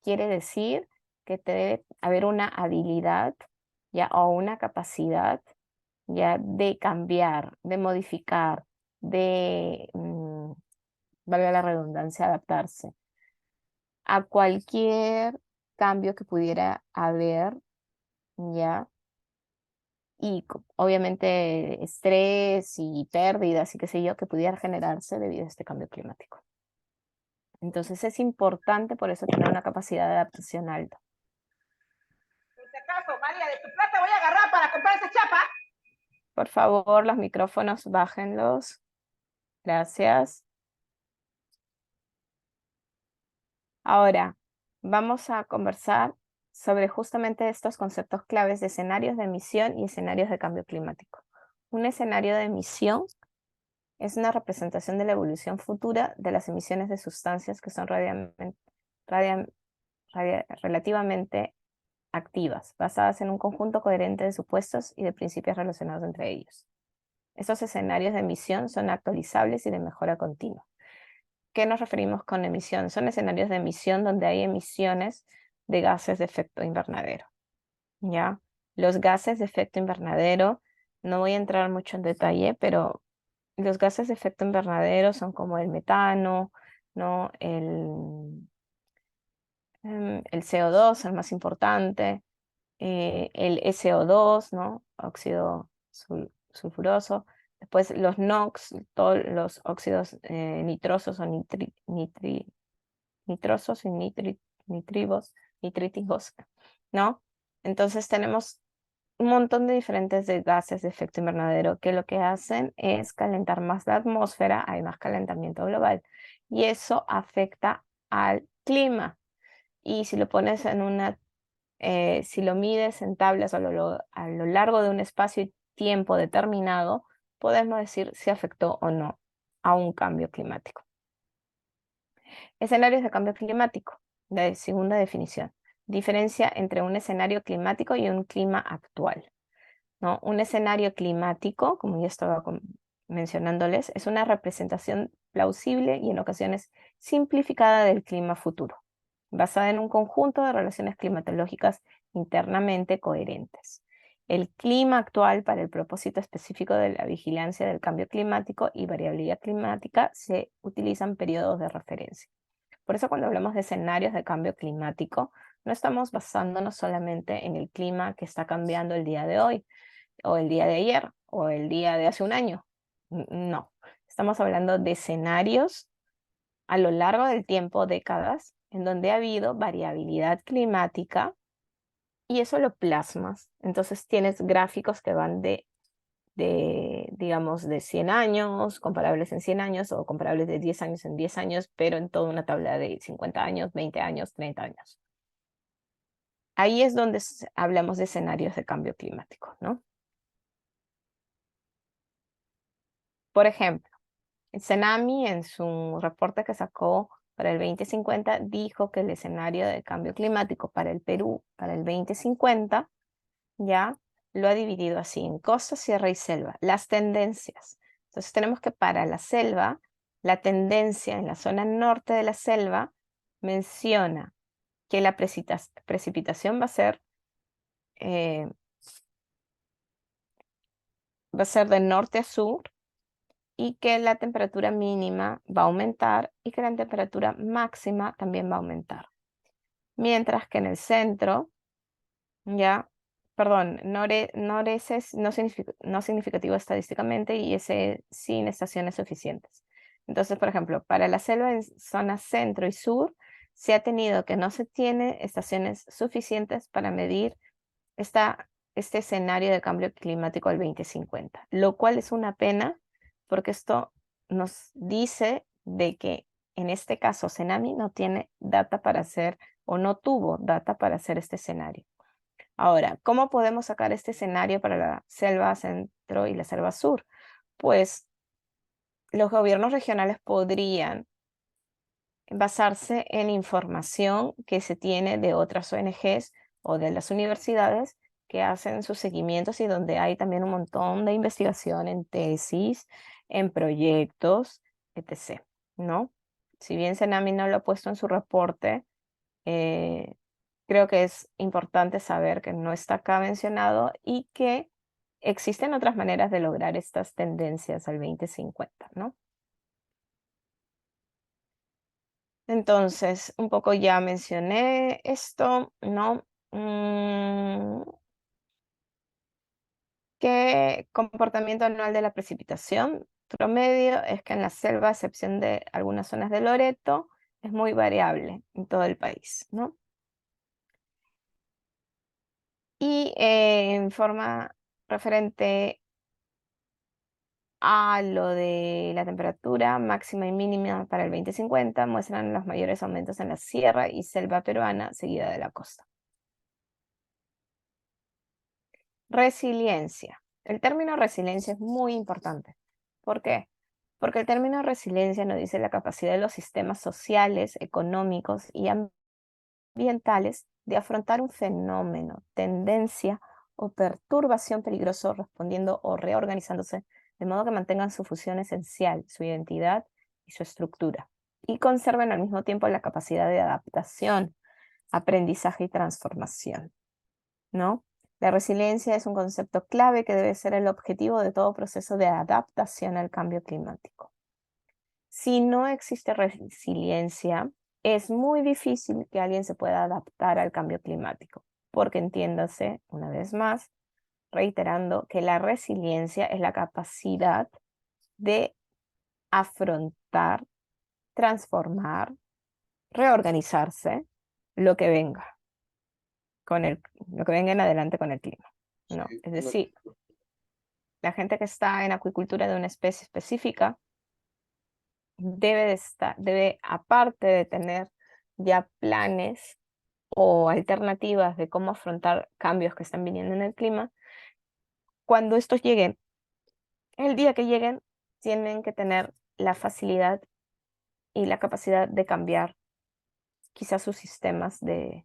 quiere decir que debe haber una habilidad ya, o una capacidad ya, de cambiar, de modificar, de, valga la redundancia, adaptarse a cualquier cambio que pudiera haber, ya, y obviamente estrés y pérdidas y qué sé yo, que pudiera generarse debido a este cambio climático. Entonces es importante por eso tener una capacidad de adaptación alta. Por si acaso, María, de tu plata voy a agarrar para comprar esa chapa. Por favor, los micrófonos, bájenlos. Gracias. Ahora, vamos a conversar sobre justamente estos conceptos claves de escenarios de emisión y escenarios de cambio climático. Un escenario de emisión es una representación de la evolución futura de las emisiones de sustancias que son relativamente activas, basadas en un conjunto coherente de supuestos y de principios relacionados entre ellos. Estos escenarios de emisión son actualizables y de mejora continua. ¿Qué nos referimos con emisión? Son escenarios de emisión donde hay emisiones de gases de efecto invernadero, ¿ya? Los gases de efecto invernadero, no voy a entrar mucho en detalle, pero los gases de efecto invernadero son como el metano, ¿no? El CO2, el más importante, el SO2, ¿no? Óxido sulfuroso. Después los NOx, todos los óxidos nitrosos o nitrosos y nitríticos, ¿no? Entonces tenemos un montón de diferentes gases de efecto invernadero que lo que hacen es calentar más la atmósfera, hay más calentamiento global y eso afecta al clima. Y si lo pones en si lo mides en tablas a lo largo de un espacio y tiempo determinado, podemos decir si afectó o no a un cambio climático. Escenarios de cambio climático, de segunda definición. Diferencia entre un escenario climático y un clima actual, ¿no? Un escenario climático, como ya estaba mencionándoles, es una representación plausible y en ocasiones simplificada del clima futuro, basada en un conjunto de relaciones climatológicas internamente coherentes. El clima actual, para el propósito específico de la vigilancia del cambio climático y variabilidad climática, se utilizan periodos de referencia. Por eso cuando hablamos de escenarios de cambio climático, no estamos basándonos solamente en el clima que está cambiando el día de hoy, o el día de ayer, o el día de hace un año. No, estamos hablando de escenarios a lo largo del tiempo, décadas, en donde ha habido variabilidad climática y eso lo plasmas. Entonces tienes gráficos que van digamos, de 100 años, comparables en 100 años o comparables de 10 años en 10 años, pero en toda una tabla de 50 años, 20 años, 30 años. Ahí es donde hablamos de escenarios de cambio climático, ¿no? Por ejemplo, el CENAMI en su reporte que sacó para el 2050 dijo que el escenario de cambio climático para el Perú para el 2050 ya lo ha dividido así en costa, sierra y selva. Las tendencias. Entonces tenemos que para la selva La tendencia en la zona norte de la selva menciona que la precipitación va a ser de norte a sur y que la temperatura mínima va a aumentar y que la temperatura máxima también va a aumentar. Mientras que en el centro, noreste es no significativo estadísticamente y ese sin estaciones suficientes. Entonces, por ejemplo, para la selva en zona centro y sur, se ha tenido que no se tiene estaciones suficientes para medir este escenario de cambio climático al 2050, lo cual es una pena porque esto nos dice de que en este caso Cenami no tiene data para hacer o no tuvo data para hacer este escenario. Ahora, ¿cómo podemos sacar este escenario para la selva centro y la selva sur? Pues los gobiernos regionales podrían basarse en información que se tiene de otras ONGs o de las universidades que hacen sus seguimientos y donde hay también un montón de investigación en tesis, en proyectos, etc., ¿no? Si bien Cenami no lo ha puesto en su reporte, creo que es importante saber que no está acá mencionado y que existen otras maneras de lograr estas tendencias al 2050, ¿no? Entonces, un poco ya mencioné esto, ¿no? ¿Qué comportamiento anual de la precipitación? Promedio es que en la selva, a excepción de algunas zonas de Loreto, es muy variable en todo el país, ¿no? Y en forma referente a lo de la temperatura máxima y mínima para el 2050, muestran los mayores aumentos en la sierra y selva peruana, seguida de la costa. Resiliencia. El término resiliencia es muy importante. ¿Por qué? Porque el término resiliencia nos dice la capacidad de los sistemas sociales, económicos y ambientales de afrontar un fenómeno, tendencia o perturbación peligroso respondiendo o reorganizándose de modo que mantengan su función esencial, su identidad y su estructura, y conserven al mismo tiempo la capacidad de adaptación, aprendizaje y transformación, ¿no? La resiliencia es un concepto clave que debe ser el objetivo de todo proceso de adaptación al cambio climático. Si no existe resiliencia, es muy difícil que alguien se pueda adaptar al cambio climático, porque entiéndase, una vez más, reiterando que la resiliencia es la capacidad de afrontar, transformar, reorganizarse lo que venga lo que venga en adelante con el clima, ¿no? Es decir, la gente que está en acuicultura de una especie específica debe, aparte de tener ya planes o alternativas de cómo afrontar cambios que están viniendo en el clima, cuando estos lleguen, el día que lleguen, tienen que tener la facilidad y la capacidad de cambiar quizás sus sistemas de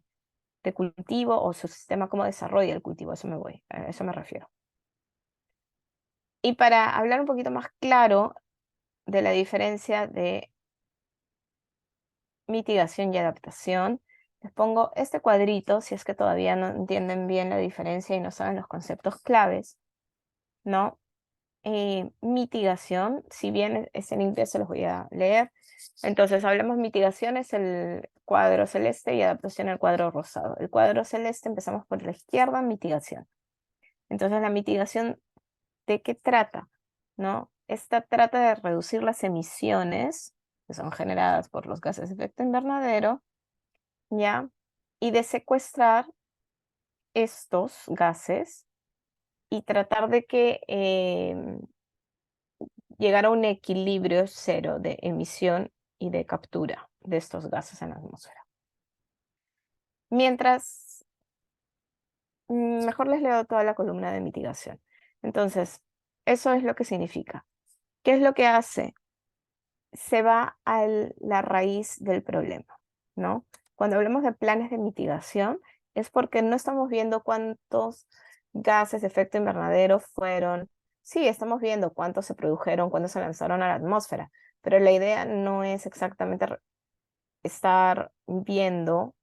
cultivo o su sistema cómo desarrolla el cultivo, a eso me refiero. Y para hablar un poquito más claro de la diferencia de mitigación y adaptación, les pongo este cuadrito si es que todavía no entienden bien la diferencia y no saben los conceptos claves, ¿no? Mitigación, si bien es en inglés, se los voy a leer. Entonces, hablamos mitigación, es el cuadro celeste y adaptación el cuadro rosado. El cuadro celeste, empezamos por la izquierda, mitigación. Entonces, la mitigación, ¿de qué trata? ¿No? Esta trata de reducir las emisiones que son generadas por los gases de efecto invernadero, ¿ya? Y de secuestrar estos gases y tratar de que llegar a un equilibrio cero de emisión y de captura de estos gases en la atmósfera. Mientras, mejor les leo toda la columna de mitigación. Entonces, eso es lo que significa. ¿Qué es lo que hace? Se va a la raíz del problema, ¿no? Cuando hablamos de planes de mitigación, es porque no estamos viendo cuántos gases de efecto invernadero fueron sí, estamos viendo cuántos se produjeron, cuántos se lanzaron a la atmósfera, pero la idea no es exactamente estar viendo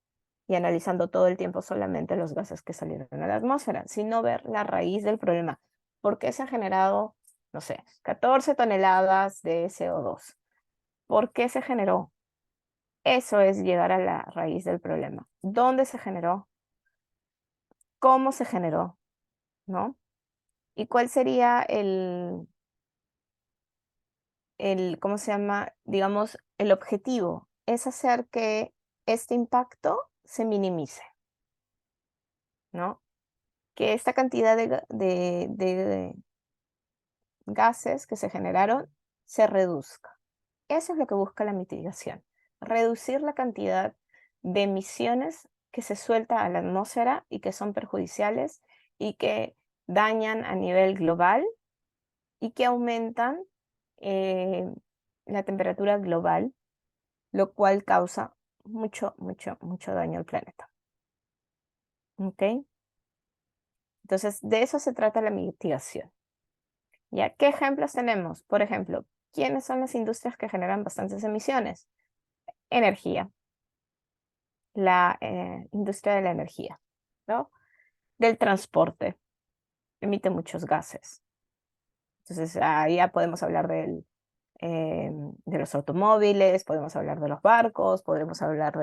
y analizando todo el tiempo solamente los gases que salieron a la atmósfera, sino ver la raíz del problema. ¿Por qué se ha generado, no sé, 14 toneladas de CO2? ¿Por qué se generó? Eso es llegar a la raíz del problema. ¿Dónde se generó? ¿Cómo se generó? ¿No? ¿Y cuál sería ¿cómo se llama? Digamos, el objetivo? Es hacer que este impacto se minimice, ¿no? Que esta cantidad de gases que se generaron se reduzca. Eso es lo que busca la mitigación, reducir la cantidad de emisiones que se suelta a la atmósfera y que son perjudiciales y que dañan a nivel global y que aumentan la temperatura global, lo cual causa mucho, mucho, mucho daño al planeta. ¿Ok? Entonces, de eso se trata la mitigación. ¿Ya? ¿Qué ejemplos tenemos? Por ejemplo, ¿quiénes son las industrias que generan bastantes emisiones? Energía, la industria de la energía, ¿no? Del transporte, emite muchos gases. Entonces, ahí ya podemos hablar de los automóviles, podemos hablar de los barcos, podemos hablar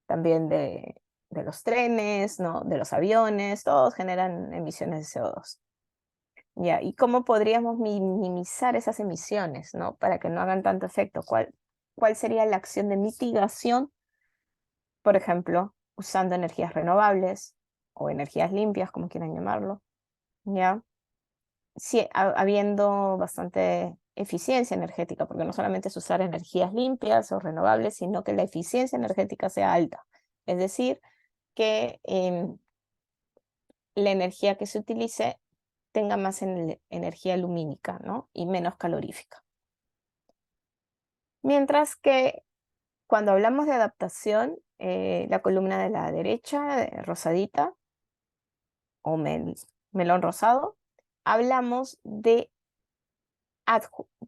también de los trenes, ¿no? De los aviones, todos generan emisiones de CO2. ¿Ya? ¿Y cómo podríamos minimizar esas emisiones, ¿no? Para que no hagan tanto efecto? ¿Cuál sería la acción de mitigación? Por ejemplo, usando energías renovables o energías limpias, como quieran llamarlo, ¿ya? Sí, habiendo bastante eficiencia energética, porque no solamente es usar energías limpias o renovables, sino que la eficiencia energética sea alta. Es decir, que la energía que se utilice tenga más energía lumínica, ¿no? Y menos calorífica. Mientras que cuando hablamos de adaptación, la columna de la derecha, rosadita, o melón rosado, hablamos de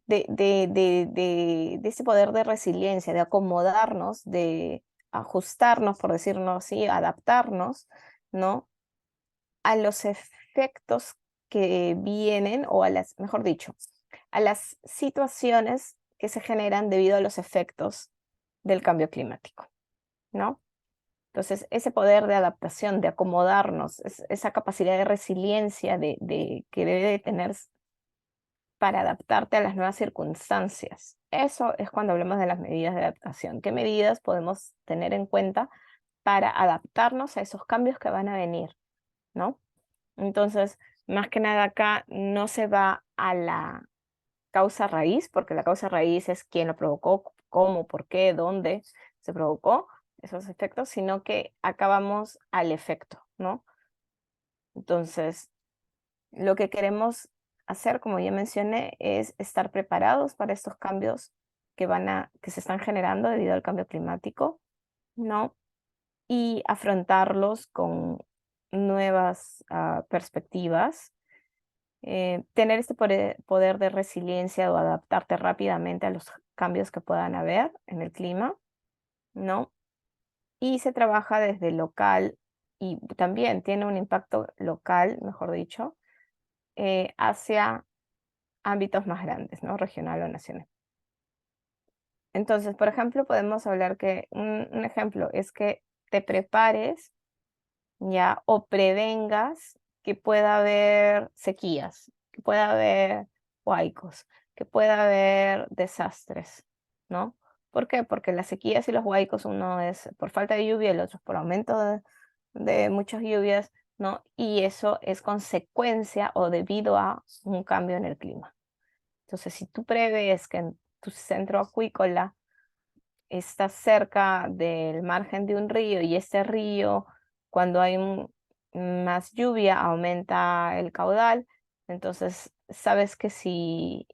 ese poder de resiliencia, de acomodarnos, de ajustarnos, por decirlo así, adaptarnos, ¿no? A los efectos que vienen, o mejor dicho, a las situaciones que se generan debido a los efectos del cambio climático, ¿no? Entonces, ese poder de adaptación, de acomodarnos, esa capacidad de resiliencia que debe de tener para adaptarte a las nuevas circunstancias. Eso es cuando hablamos de las medidas de adaptación. ¿Qué medidas podemos tener en cuenta para adaptarnos a esos cambios que van a venir, ¿no? Entonces, más que nada acá no se va a la causa raíz, porque la causa raíz es quién lo provocó, cómo, por qué, dónde se provocó esos efectos, sino que acá vamos al efecto, ¿no? Entonces, lo que queremos hacer, como ya mencioné, es estar preparados para estos cambios que se están generando debido al cambio climático, ¿no? Y afrontarlos con nuevas perspectivas, tener este poder de resiliencia o adaptarte rápidamente a los cambios que puedan haber en el clima, ¿no? Y se trabaja desde local y también tiene un impacto local, mejor dicho, hacia ámbitos más grandes, ¿no? Regional o nacional. Entonces, por ejemplo, podemos hablar que un ejemplo es que te prepares ya o prevengas que pueda haber sequías, que pueda haber huaicos, que pueda haber desastres, ¿no? ¿Por qué? Porque las sequías y los huaicos, uno es por falta de lluvia, el otro es por aumento de muchas lluvias, ¿no? Y eso es consecuencia o debido a un cambio en el clima. Entonces, si tú prevés que en tu centro acuícola está cerca del margen de un río y este río, cuando hay más lluvia, aumenta el caudal, entonces sabes que si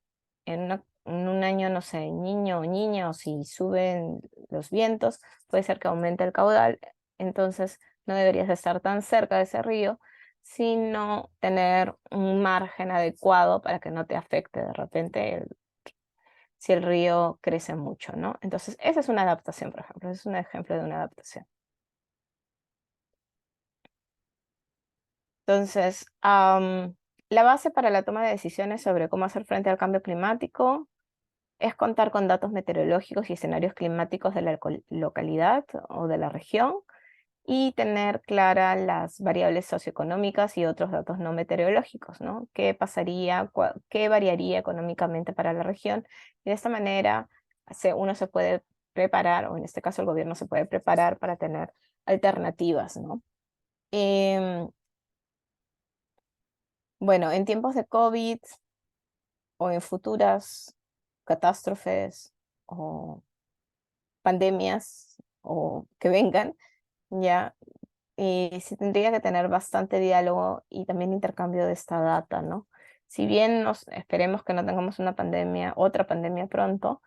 en un año, no sé, niño o niña, o si suben los vientos, puede ser que aumente el caudal, entonces no deberías estar tan cerca de ese río, sino tener un margen adecuado para que no te afecte de repente si el río crece mucho, ¿no? Entonces, esa es una adaptación, por ejemplo, es un ejemplo de una adaptación. Entonces, la base para la toma de decisiones sobre cómo hacer frente al cambio climático es contar con datos meteorológicos y escenarios climáticos de la localidad o de la región y tener claras las variables socioeconómicas y otros datos no meteorológicos, ¿no? ¿Qué pasaría, qué variaría económicamente para la región? Y de esta manera uno se puede preparar, o en este caso el gobierno se puede preparar para tener alternativas, ¿no? Bueno, en tiempos de COVID o en futuras catástrofes o pandemias o que vengan, ya, sí tendría que tener bastante diálogo y también intercambio de esta data, ¿no? Si bien esperemos que no tengamos una pandemia, otra pandemia pronto,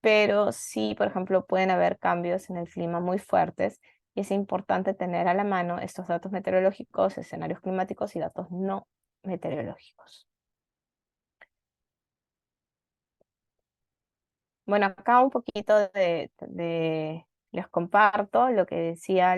pero sí, por ejemplo, pueden haber cambios en el clima muy fuertes y es importante tener a la mano estos datos meteorológicos, escenarios climáticos y datos no meteorológicos. Bueno, acá un poquito les comparto lo que decía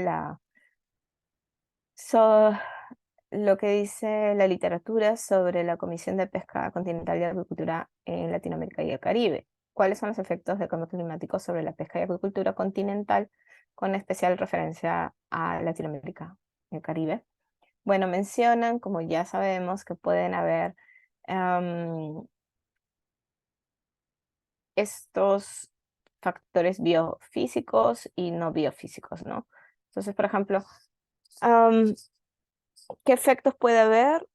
lo que dice la literatura sobre la Comisión de Pesca Continental y Agricultura en Latinoamérica y el Caribe. ¿Cuáles son los efectos del cambio climático sobre la pesca y agricultura continental, con especial referencia a Latinoamérica y el Caribe? Bueno, mencionan, como ya sabemos, que pueden haber estos factores biofísicos y no biofísicos, ¿no? Entonces, por ejemplo, ¿qué efectos puede haber?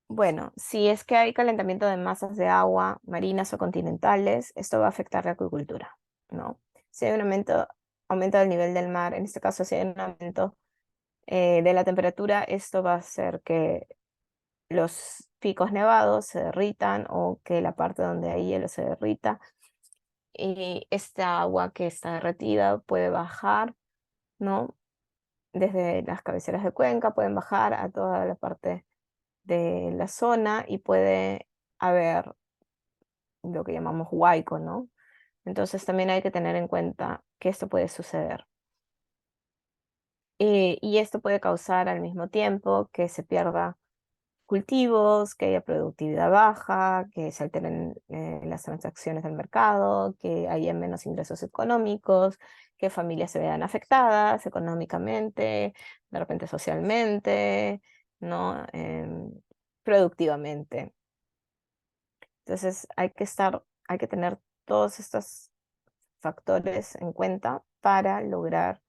Bueno, si es que hay calentamiento de masas de agua marinas o continentales, esto va a afectar la acuicultura, ¿no? Si hay un aumento del nivel del mar, en este caso si hay un aumento de la temperatura, esto va a hacer que los picos nevados se derritan o que la parte donde hay hielo se derrita. Y esta agua que está derretida puede bajar, ¿no? Desde las cabeceras de cuenca, pueden bajar a toda la parte de la zona y puede haber lo que llamamos huaico, ¿no? Entonces también hay que tener en cuenta que esto puede suceder. Y esto puede causar al mismo tiempo que se pierda cultivos, que haya productividad baja, que se alteren las transacciones del mercado, que haya menos ingresos económicos, que familias se vean afectadas económicamente, de repente socialmente, ¿no? Productivamente. Entonces hay que tener todos estos factores en cuenta para lograr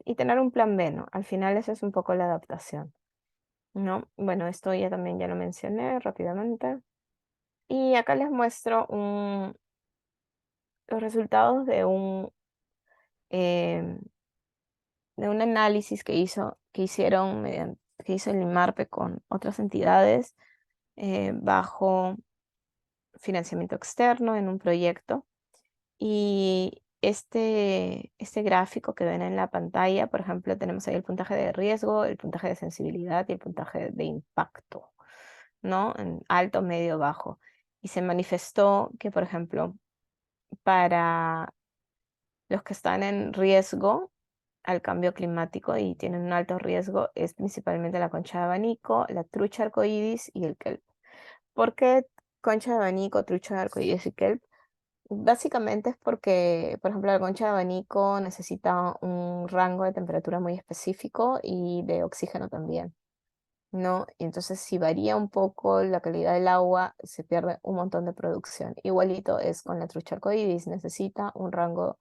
y tener un plan B, ¿no? Al final eso es un poco la adaptación, ¿no? Bueno, esto ya también ya lo mencioné rápidamente. Y acá les muestro los resultados em, de un análisis que hicieron que hizo el IMARPE con otras entidades bajo financiamiento externo en un proyecto. Y este gráfico que ven en la pantalla, por ejemplo, tenemos ahí el puntaje de riesgo, el puntaje de sensibilidad y el puntaje de impacto, ¿no? En alto, medio, bajo. Y se manifestó que, por ejemplo, para los que están en riesgo al cambio climático y tienen un alto riesgo es principalmente la concha de abanico, la trucha arcoíris y el kelp. ¿Por qué concha de abanico, trucha arcoíris y kelp? Básicamente es porque, por ejemplo, la concha de abanico necesita un rango de temperatura muy específico y de oxígeno también, ¿no? Y entonces si varía un poco la calidad del agua, se pierde un montón de producción. Igualito es con la trucha arcoíris, necesita un rango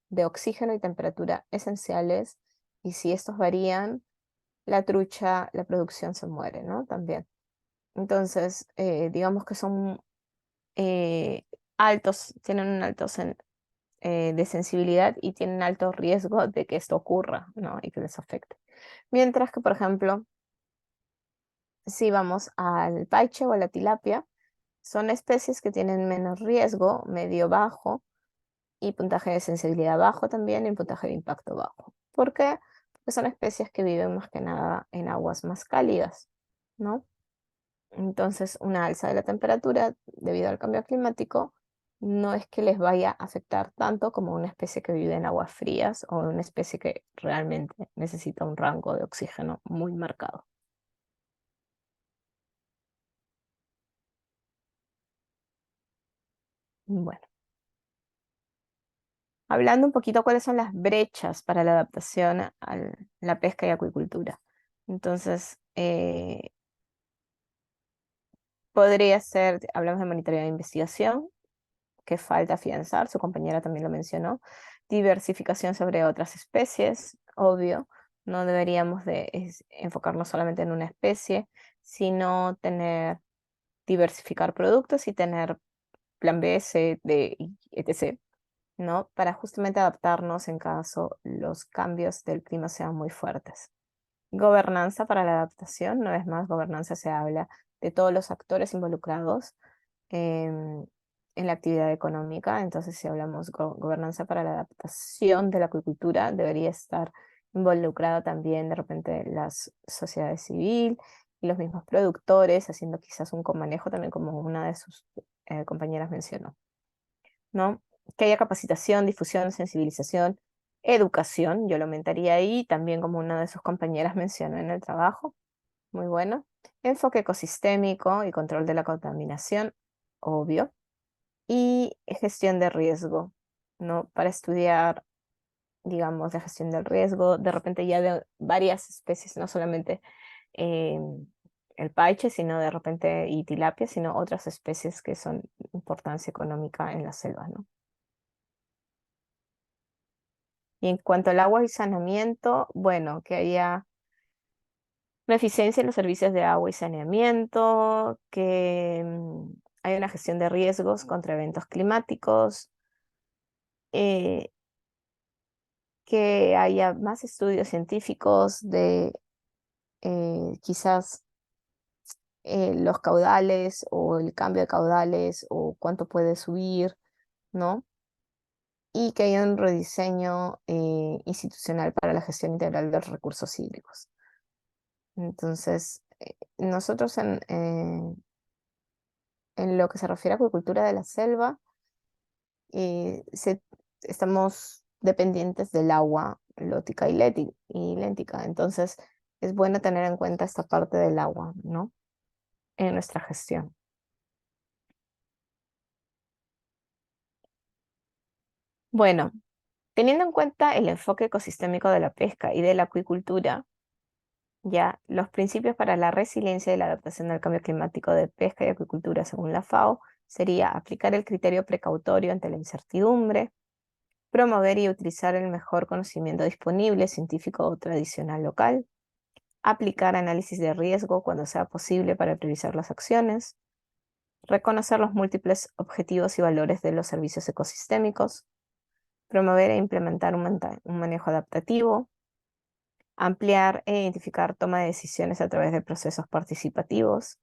de oxígeno y temperatura esenciales y si estos varían, la trucha, la producción se muere, ¿no? También. Entonces, digamos que son altos, tienen un alto de sensibilidad y tienen alto riesgo de que esto ocurra, ¿no? Y que les afecte. Mientras que, por ejemplo, si vamos al paiche o a la tilapia, son especies que tienen menos riesgo, medio bajo, y puntaje de sensibilidad bajo también, y puntaje de impacto bajo. ¿Por qué? Porque porque son especies que viven más que nada en aguas más cálidas, ¿no? Entonces, una alza de la temperatura debido al cambio climático no es que les vaya a afectar tanto como una especie que vive en aguas frías o una especie que realmente necesita un rango de oxígeno muy marcado. Bueno, hablando un poquito cuáles son las brechas para la adaptación a la pesca y acuicultura. Entonces, podría ser, hablamos de monitoreo de investigación, que falta afianzar, su compañera también lo mencionó, diversificación sobre otras especies, obvio, no deberíamos de enfocarnos solamente en una especie, sino diversificar productos y tener plan B, C, D, etc., ¿no? Para justamente adaptarnos en caso los cambios del clima sean muy fuertes. Gobernanza para la adaptación, una vez más, gobernanza se habla de todos los actores involucrados en la actividad económica. Entonces, si hablamos gobernanza para la adaptación de la acuicultura, debería estar involucrada también de repente la sociedad civil y los mismos productores, haciendo quizás un comanejo también como una de sus compañeras mencionó, ¿no? Que haya capacitación, difusión, sensibilización, educación, yo lo aumentaría ahí, también como una de sus compañeras mencionó en el trabajo, muy bueno. Enfoque ecosistémico y control de la contaminación, obvio. Y gestión de riesgo, ¿no? Para estudiar, digamos, la gestión del riesgo, de repente ya de varias especies, no solamente eh, el paiche, sino de repente y tilapia, sino otras especies que son de importancia económica en la selva, ¿no? Y en cuanto al agua y saneamiento, bueno, que haya una eficiencia en los servicios de agua y saneamiento, que haya una gestión de riesgos contra eventos climáticos, eh, que haya más estudios científicos de quizás los caudales o el cambio de caudales o cuánto puede subir, ¿no? Y que haya un rediseño institucional para la gestión integral de los recursos hídricos. Entonces, nosotros en lo que se refiere a acuicultura de la selva, estamos dependientes del agua lótica y léntica. Entonces, es bueno tener en cuenta esta parte del agua, ¿no? En nuestra gestión. Bueno, teniendo en cuenta el enfoque ecosistémico de la pesca y de la acuicultura, ya los principios para la resiliencia y la adaptación al cambio climático de pesca y acuicultura según la FAO sería aplicar el criterio precautorio ante la incertidumbre, promover y utilizar el mejor conocimiento disponible, científico o tradicional local, aplicar análisis de riesgo cuando sea posible para priorizar las acciones, reconocer los múltiples objetivos y valores de los servicios ecosistémicos, promover e implementar un manejo adaptativo, ampliar e identificar toma de decisiones a través de procesos participativos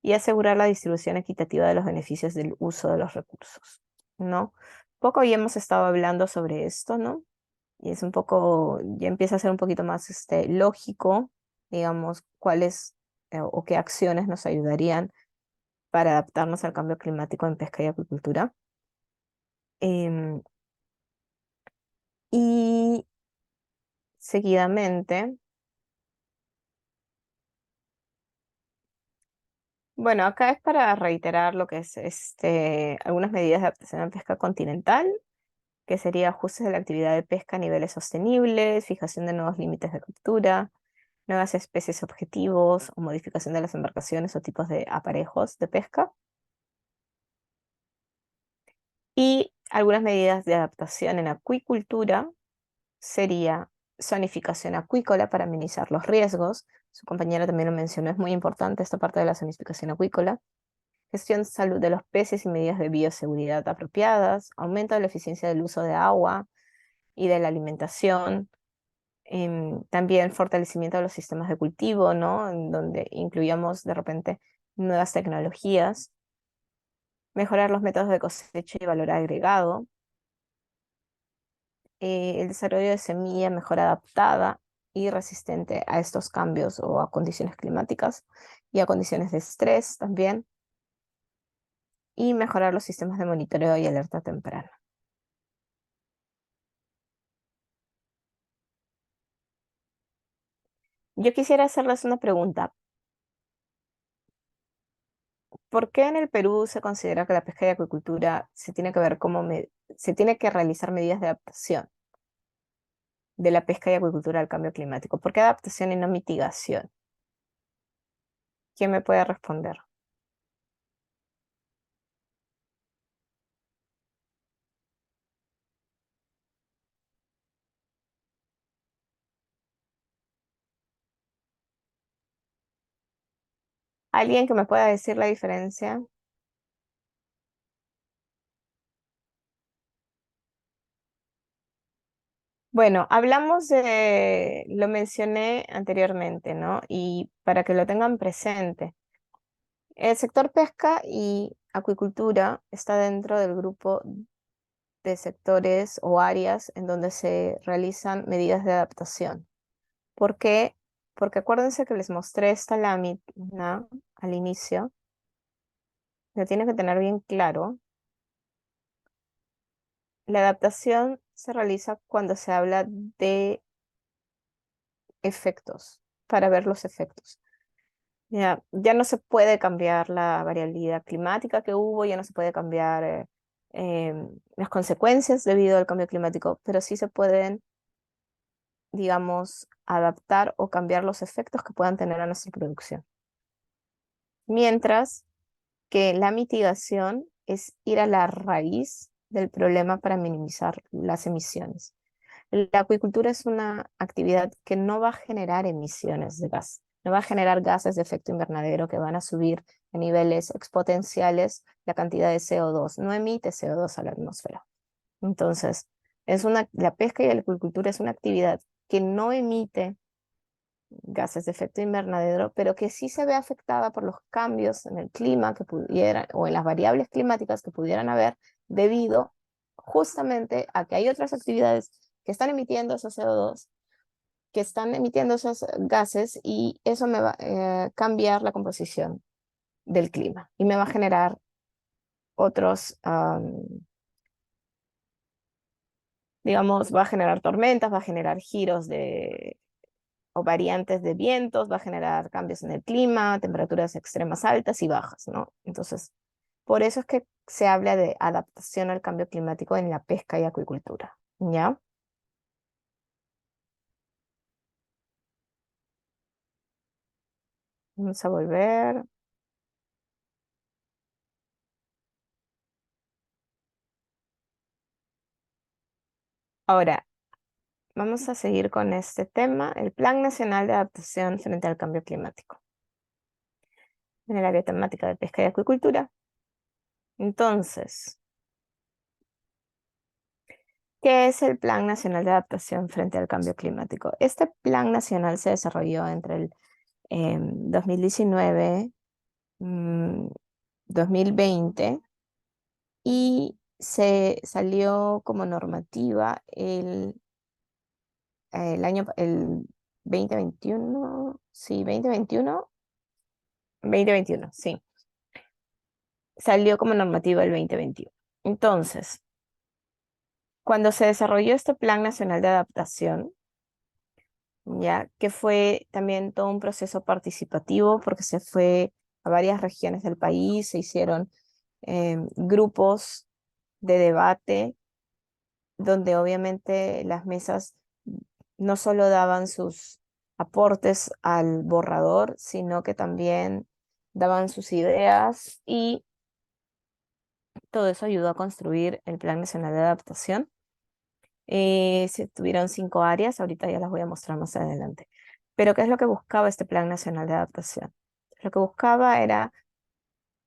y asegurar la distribución equitativa de los beneficios del uso de los recursos, ¿no? Poco ya hemos estado hablando sobre esto, ¿no? Y es un poco, ya empieza a ser un poquito más lógico, digamos, cuáles o qué acciones nos ayudarían para adaptarnos al cambio climático en pesca y acuicultura. Em, y seguidamente, bueno, acá es para reiterar lo que es algunas medidas de adaptación a pesca continental, que sería ajustes de la actividad de pesca a niveles sostenibles, fijación de nuevos límites de captura, nuevas especies objetivos o modificación de las embarcaciones o tipos de aparejos de pesca. Y algunas medidas de adaptación en acuicultura sería zonificación acuícola para minimizar los riesgos. Su compañera también lo mencionó, es muy importante esta parte de la zonificación acuícola. Gestión de salud de los peces y medidas de bioseguridad apropiadas, aumento de la eficiencia del uso de agua y de la alimentación, también fortalecimiento de los sistemas de cultivo, ¿no? En donde incluyamos de repente nuevas tecnologías, mejorar los métodos de cosecha y valor agregado, el desarrollo de semilla mejor adaptada y resistente a estos cambios o a condiciones climáticas y a condiciones de estrés también, y mejorar los sistemas de monitoreo y alerta temprana. Yo quisiera hacerles una pregunta. ¿Por qué en el Perú se considera que la pesca y acuicultura se tiene que ver se tiene que realizar medidas de adaptación de la pesca y acuicultura al cambio climático? ¿Por qué adaptación y no mitigación? ¿Quién me puede responder? ¿Alguien que me pueda decir la diferencia? Bueno, lo mencioné anteriormente, ¿no? Y para que lo tengan presente, el sector pesca y acuicultura está dentro del grupo de sectores o áreas en donde se realizan medidas de adaptación. ¿Por qué? Porque acuérdense que les mostré esta lámina al inicio. Lo tienen que tener bien claro. La adaptación se realiza cuando se habla de efectos, para ver los efectos. Ya no se puede cambiar la variabilidad climática que hubo, ya no se puede cambiar las consecuencias debido al cambio climático, pero sí se pueden, digamos, adaptar o cambiar los efectos que puedan tener a nuestra producción. Mientras que la mitigación es ir a la raíz del problema para minimizar las emisiones. La acuicultura es una actividad que no va a generar emisiones de gas, no va a generar gases de efecto invernadero que van a subir a niveles exponenciales la cantidad de CO2. No emite CO2 a la atmósfera. Entonces, la pesca y la acuicultura es una actividad que no emite gases de efecto invernadero, pero que sí se ve afectada por los cambios en el clima que pudieran, o en las variables climáticas que pudieran haber debido justamente a que hay otras actividades que están emitiendo esos CO2, que están emitiendo esos gases, y eso me va a cambiar la composición del clima y me va a generar otros, digamos, va a generar tormentas, va a generar giros o variantes de vientos, va a generar cambios en el clima, temperaturas extremas altas y bajas, ¿no? Entonces, por eso es que se habla de adaptación al cambio climático en la pesca y acuicultura, ¿ya? Vamos a volver. Ahora, vamos a seguir con este tema, el Plan Nacional de Adaptación frente al Cambio Climático, en el área temática de pesca y acuicultura. Entonces, ¿qué es el Plan Nacional de Adaptación frente al Cambio Climático? Este Plan Nacional se desarrolló entre el 2019, 2020, y se salió como normativa el 2021, sí, 2021, sí, salió como normativa el 2021. Entonces, cuando se desarrolló este Plan Nacional de Adaptación, ya que fue también todo un proceso participativo porque se fue a varias regiones del país, se hicieron grupos de debate donde obviamente las mesas no solo daban sus aportes al borrador, sino que también daban sus ideas, y todo eso ayudó a construir el Plan Nacional de Adaptación. Se tuvieron 5 áreas, ahorita ya las voy a mostrar más adelante. Pero ¿qué es lo que buscaba este Plan Nacional de Adaptación? Lo que buscaba era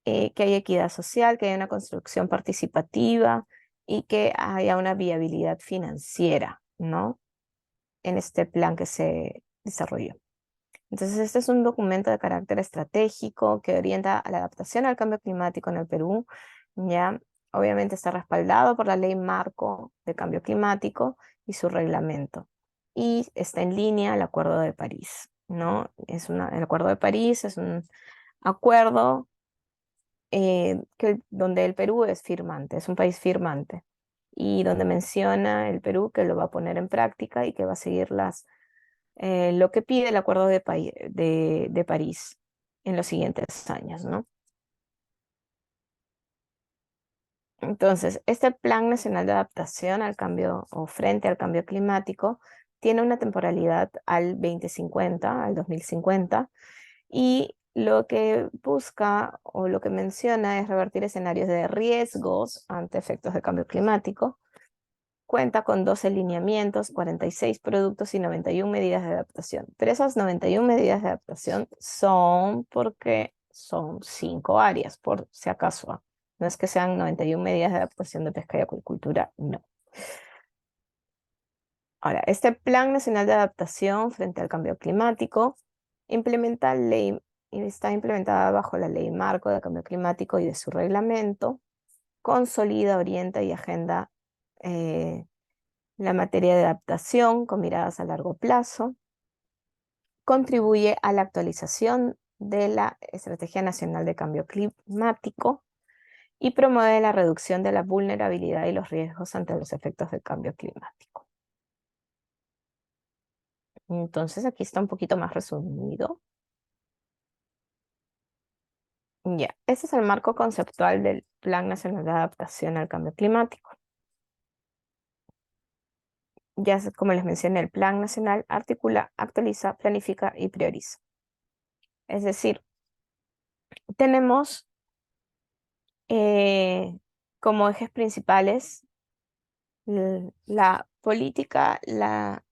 que haya equidad social, que haya una construcción participativa y que haya una viabilidad financiera, ¿no? En este plan que se desarrolló. Entonces, este es un documento de carácter estratégico que orienta a la adaptación al cambio climático en el Perú, ¿ya? obviamente está respaldado por la Ley Marco de Cambio Climático y su reglamento. Y está en línea al Acuerdo de París, ¿no? El Acuerdo de París es un acuerdo donde el Perú es firmante, es un país firmante, y donde menciona el Perú que lo va a poner en práctica y que va a seguir lo que pide el Acuerdo de París en los siguientes años, ¿no? Entonces, este Plan Nacional de Adaptación al Cambio o Frente al Cambio Climático tiene una temporalidad al 2050, al 2050, y lo que busca o lo que menciona es revertir escenarios de riesgos ante efectos de cambio climático. Cuenta con 12 lineamientos, 46 productos y 91 medidas de adaptación. Pero esas 91 medidas de adaptación son porque son 5 áreas, por si acaso. No es que sean 91 medidas de adaptación de pesca y acuicultura, no. Ahora, este Plan Nacional de Adaptación frente al Cambio Climático está implementada bajo la Ley Marco de Cambio Climático y de su reglamento, consolida, orienta y agenda la materia de adaptación con miradas a largo plazo, contribuye a la actualización de la Estrategia Nacional de Cambio Climático y promueve la reducción de la vulnerabilidad y los riesgos ante los efectos del cambio climático. Entonces aquí está un poquito más resumido. Ya, este es el marco conceptual del Plan Nacional de Adaptación al Cambio Climático. Ya como les mencioné, el Plan Nacional articula, actualiza, planifica y prioriza. Es decir, tenemos como ejes principales la política, la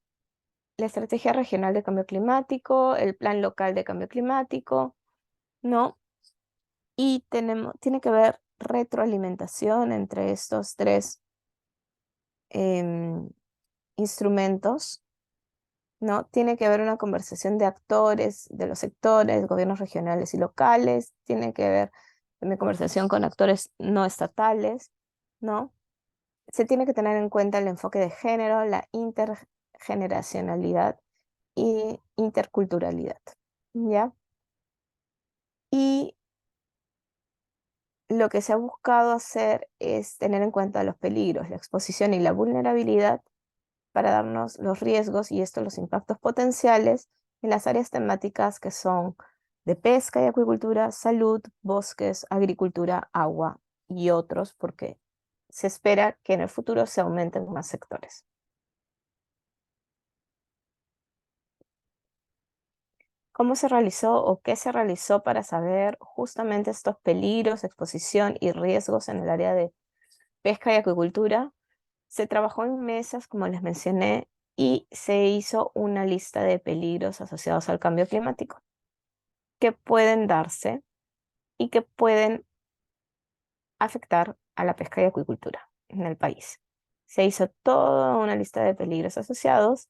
estrategia regional de cambio climático, el plan local de cambio climático, ¿no? Y tiene que haber retroalimentación entre estos tres instrumentos, ¿no? Tiene que haber una conversación de actores, de los sectores, gobiernos regionales y locales, tiene que haber también conversación con actores no estatales, ¿no? Se tiene que tener en cuenta el enfoque de género, la intergeneracionalidad y interculturalidad, ¿ya? Y lo que se ha buscado hacer es tener en cuenta los peligros, la exposición y la vulnerabilidad para darnos los riesgos y los impactos potenciales en las áreas temáticas que son de pesca y acuicultura, salud, bosques, agricultura, agua y otros, porque se espera que en el futuro se aumenten más sectores. ¿Cómo se realizó o qué se realizó para saber justamente estos peligros, exposición y riesgos en el área de pesca y acuicultura? Se trabajó en mesas, como les mencioné, y se hizo una lista de peligros asociados al cambio climático que pueden darse y que pueden afectar a la pesca y acuicultura en el país. Se hizo toda una lista de peligros asociados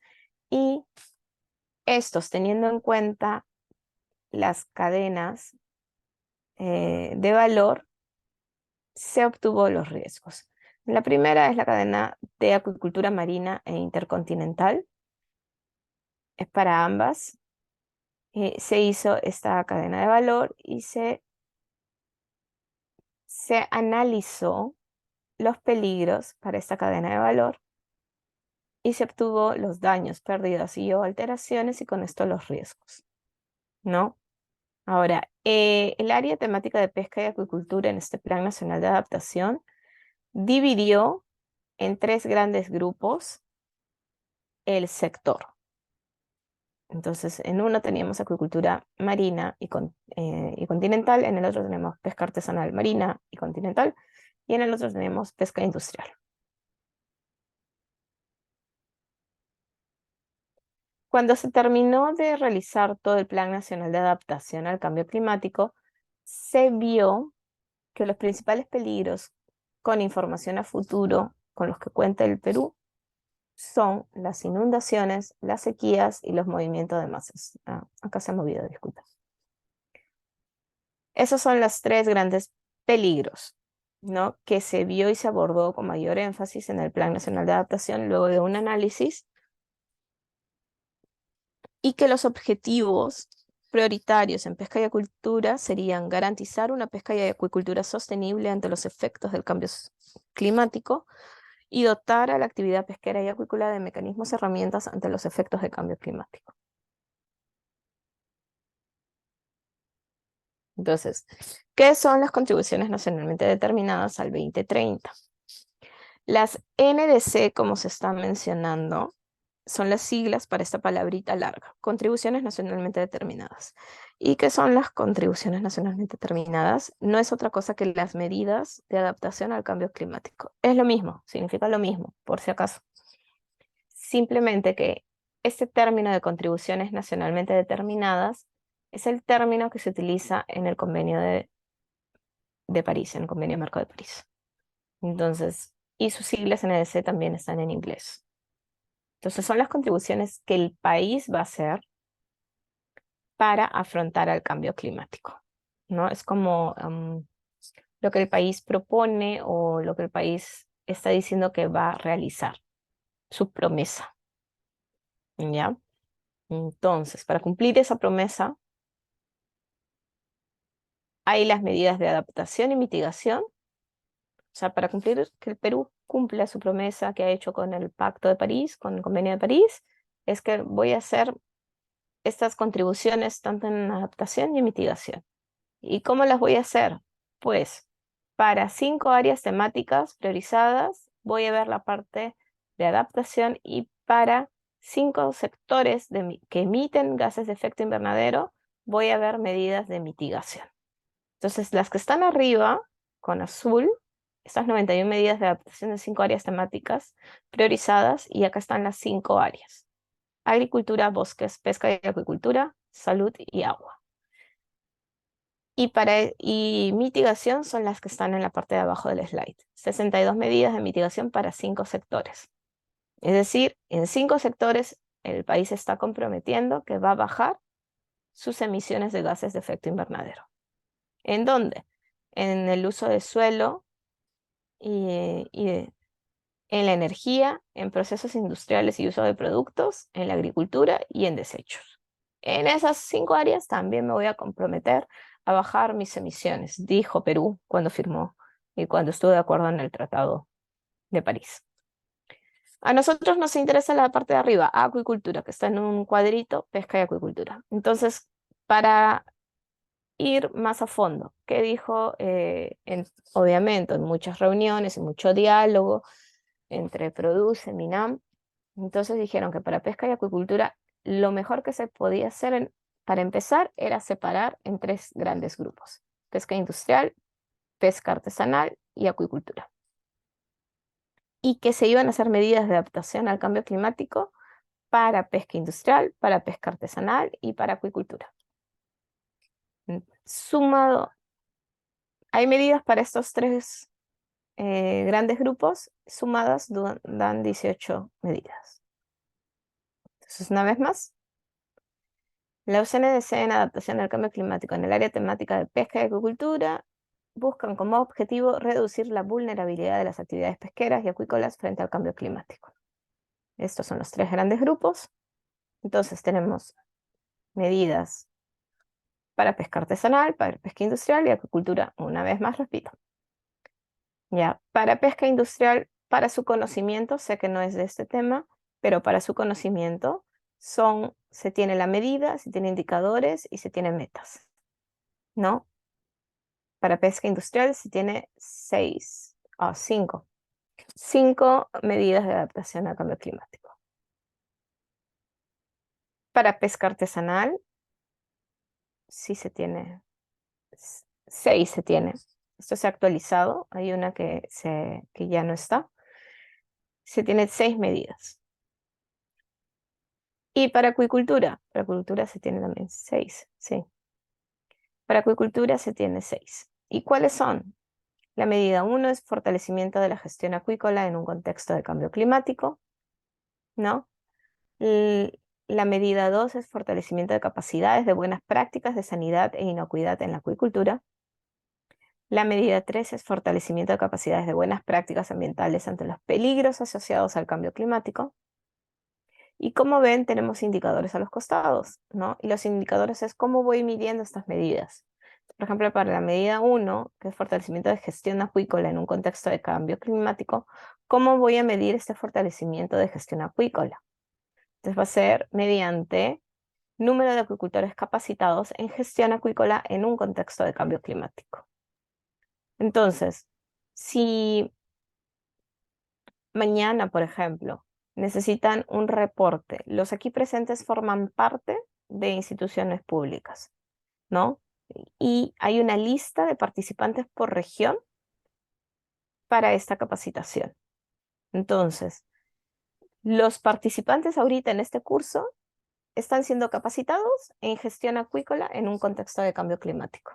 y estos, teniendo en cuenta las cadenas de valor, se obtuvo los riesgos. La primera es la cadena de acuicultura marina e intercontinental. Es para ambas. Se hizo esta cadena de valor y se analizó los peligros para esta cadena de valor y se obtuvo los daños, pérdidas y o alteraciones y con esto los riesgos, ¿no? Ahora, el área temática de pesca y acuicultura en este Plan Nacional de Adaptación dividió en 3 grandes grupos el sector. Entonces, en uno teníamos acuicultura marina y continental, en el otro tenemos pesca artesanal marina y continental, y en el otro tenemos pesca industrial. Cuando se terminó de realizar todo el Plan Nacional de Adaptación al Cambio Climático, se vio que los principales peligros con información a futuro con los que cuenta el Perú son las inundaciones, las sequías y los movimientos de masas. Acá se ha movido, disculpa. Esos son los 3 grandes peligros. ¿no? Que se vio y se abordó con mayor énfasis en el Plan Nacional de Adaptación luego de un análisis, y que los objetivos prioritarios en pesca y acuicultura serían garantizar una pesca y acuicultura sostenible ante los efectos del cambio climático y dotar a la actividad pesquera y acuícola de mecanismos y herramientas ante los efectos del cambio climático. Entonces, ¿qué son las contribuciones nacionalmente determinadas al 2030? Las NDC, como se está mencionando, son las siglas para esta palabrita larga, contribuciones nacionalmente determinadas. ¿Y qué son las contribuciones nacionalmente determinadas? No es otra cosa que las medidas de adaptación al cambio climático. Es lo mismo, significa lo mismo, por si acaso. Simplemente que este término de contribuciones nacionalmente determinadas es el término que se utiliza en el convenio de París, en el convenio marco de París. Entonces, y sus siglas NDC también están en inglés. Entonces son las contribuciones que el país va a hacer para afrontar al cambio climático, ¿no? Es como lo que el país propone o lo que el país está diciendo que va a realizar, su promesa, ¿ya? Entonces, para cumplir esa promesa, hay las medidas de adaptación y mitigación. O sea, para cumplir que el Perú cumpla su promesa que ha hecho con el Pacto de París, con el Convenio de París, es que voy a hacer estas contribuciones tanto en adaptación y en mitigación. ¿Y cómo las voy a hacer? Pues para 5 áreas temáticas priorizadas voy a ver la parte de adaptación, y para 5 sectores que emiten gases de efecto invernadero voy a ver medidas de mitigación. Entonces, las que están arriba con azul, estas 91 medidas de adaptación de 5 áreas temáticas priorizadas, y acá están las 5 áreas: agricultura, bosques, pesca y acuicultura, salud y agua. Y mitigación son las que están en la parte de abajo del slide. 62 medidas de mitigación para 5 sectores. Es decir, en 5 sectores el país está comprometiendo que va a bajar sus emisiones de gases de efecto invernadero. ¿En dónde? En el uso de suelo y en la energía, en procesos industriales y uso de productos, en la agricultura y en desechos. En esas 5 áreas también me voy a comprometer a bajar mis emisiones, dijo Perú cuando firmó y cuando estuvo de acuerdo en el Tratado de París. A nosotros nos interesa la parte de arriba, acuicultura, que está en un cuadrito, pesca y acuicultura. Entonces, para ir más a fondo, ¿qué dijo? Obviamente, en muchas reuniones, en mucho diálogo entre Produce, Minam, entonces dijeron que para pesca y acuicultura lo mejor que se podía hacer para empezar era separar en 3 grandes grupos: pesca industrial, pesca artesanal y acuicultura. Y que se iban a hacer medidas de adaptación al cambio climático para pesca industrial, para pesca artesanal y para acuicultura. Sumado, hay medidas para estos 3 grandes grupos, sumadas dan 18 medidas. Entonces, una vez más, la UCNDC en adaptación al cambio climático en el área temática de pesca y acuicultura buscan como objetivo reducir la vulnerabilidad de las actividades pesqueras y acuícolas frente al cambio climático. Estos son los 3 grandes grupos. Entonces tenemos medidas para pesca artesanal, para pesca industrial y acuicultura. Una vez más, repito. Ya, para pesca industrial, para su conocimiento, sé que no es de este tema, pero para su conocimiento se tiene la medida, se tiene indicadores y se tiene metas, ¿no? Para pesca industrial se tiene 5 medidas de adaptación al cambio climático. Para pesca artesanal, sí se tiene 6 se tiene. Esto se ha actualizado, hay una que ya no está. Se tiene 6 medidas. Y para acuicultura se tiene también 6, sí. Para acuicultura se tiene 6. ¿Y cuáles son? La medida 1 es fortalecimiento de la gestión acuícola en un contexto de cambio climático, ¿no? La medida 2 es fortalecimiento de capacidades de buenas prácticas de sanidad e inocuidad en la acuicultura. La medida 3 es fortalecimiento de capacidades de buenas prácticas ambientales ante los peligros asociados al cambio climático. Y como ven, tenemos indicadores a los costados, ¿no? Y los indicadores es cómo voy midiendo estas medidas. Por ejemplo, para la medida 1, que es fortalecimiento de gestión acuícola en un contexto de cambio climático, ¿cómo voy a medir este fortalecimiento de gestión acuícola? Entonces va a ser mediante número de acuicultores capacitados en gestión acuícola en un contexto de cambio climático. Entonces, si mañana, por ejemplo, necesitan un reporte, los aquí presentes forman parte de instituciones públicas, ¿no? Y hay una lista de participantes por región para esta capacitación. Entonces, los participantes ahorita en este curso están siendo capacitados en gestión acuícola en un contexto de cambio climático.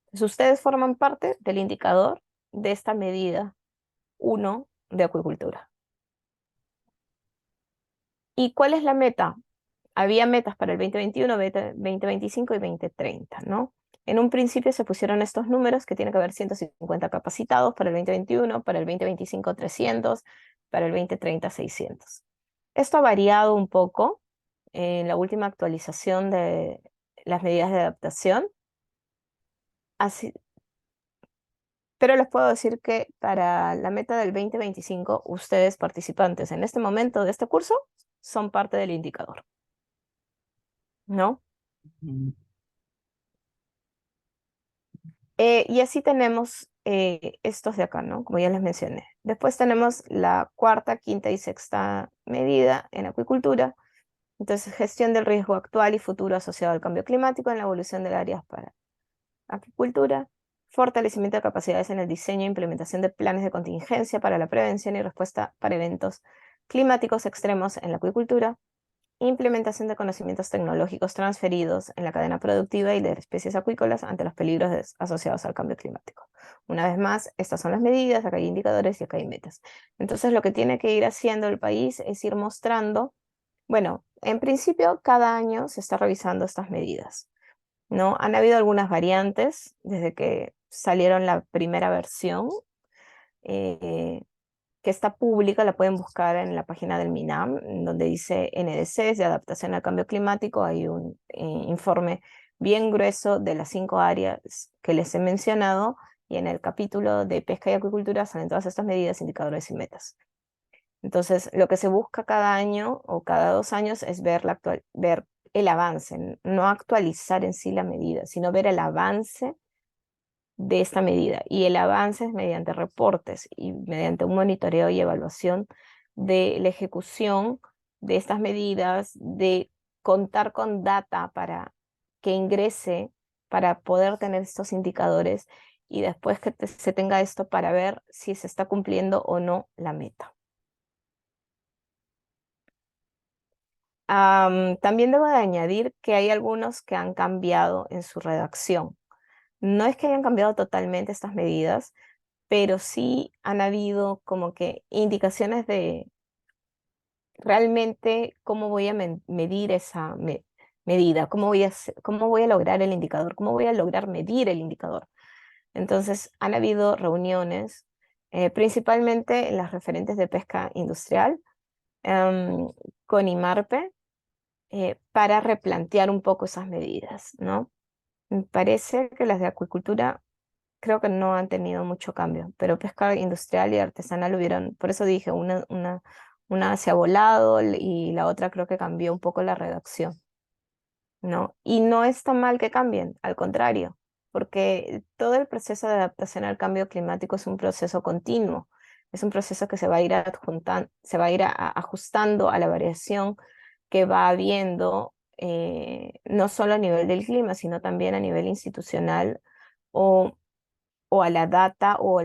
Entonces, ustedes forman parte del indicador de esta medida 1 de acuicultura. ¿Y cuál es la meta? Había metas para el 2021, 2025 y 2030, ¿no? En un principio se pusieron estos números que tiene que haber 150 capacitados para el 2021, para el 2025 300, para el 2030 600. Esto ha variado un poco en la última actualización de las medidas de adaptación. Así, pero les puedo decir que para la meta del 2025, ustedes participantes en este momento de este curso son parte del indicador, ¿no? Y así tenemos estos de acá, ¿no? Como ya les mencioné. Después tenemos la cuarta, quinta y sexta medida en acuicultura. Entonces, gestión del riesgo actual y futuro asociado al cambio climático en la evolución del área para acuicultura. Fortalecimiento de capacidades en el diseño e implementación de planes de contingencia para la prevención y respuesta para eventos climáticos extremos en la acuicultura. Implementación de conocimientos tecnológicos transferidos en la cadena productiva y de especies acuícolas ante los peligros asociados al cambio climático. Una vez más, estas son las medidas, acá hay indicadores y acá hay metas. Entonces, lo que tiene que ir haciendo el país es ir mostrando, bueno, en principio, cada año se está revisando estas medidas, ¿no? Han habido algunas variantes desde que salieron la primera versión, que está pública, la pueden buscar en la página del MINAM, donde dice NDCs de adaptación al cambio climático. Hay un informe bien grueso de las 5 áreas que les he mencionado, y en el capítulo de pesca y acuicultura salen todas estas medidas, indicadores y metas. Entonces, lo que se busca cada año o cada 2 años es ver el avance, no actualizar en sí la medida, sino ver el avance de esta medida. Y el avance es mediante reportes y mediante un monitoreo y evaluación de la ejecución de estas medidas, de contar con data para que ingrese, para poder tener estos indicadores, y después que se tenga esto para ver si se está cumpliendo o no la meta. También debo de añadir que hay algunos que han cambiado en su redacción. No es que hayan cambiado totalmente estas medidas, pero sí han habido como que indicaciones de realmente cómo voy a medir esa medida, cómo voy a lograr el indicador, cómo voy a lograr medir el indicador. Entonces, han habido reuniones, principalmente en las referentes de pesca industrial, con IMARPE, para replantear un poco esas medidas, ¿no? Me parece que las de acuicultura creo que no han tenido mucho cambio, pero pesca industrial y artesanal hubieron, por eso dije, una se ha volado y la otra creo que cambió un poco la redacción, ¿no? Y no está mal que cambien, al contrario, porque todo el proceso de adaptación al cambio climático es un proceso continuo, es un proceso que se va a ir ajustando a la variación que va habiendo, no solo a nivel del clima, sino también a nivel institucional, o a la data o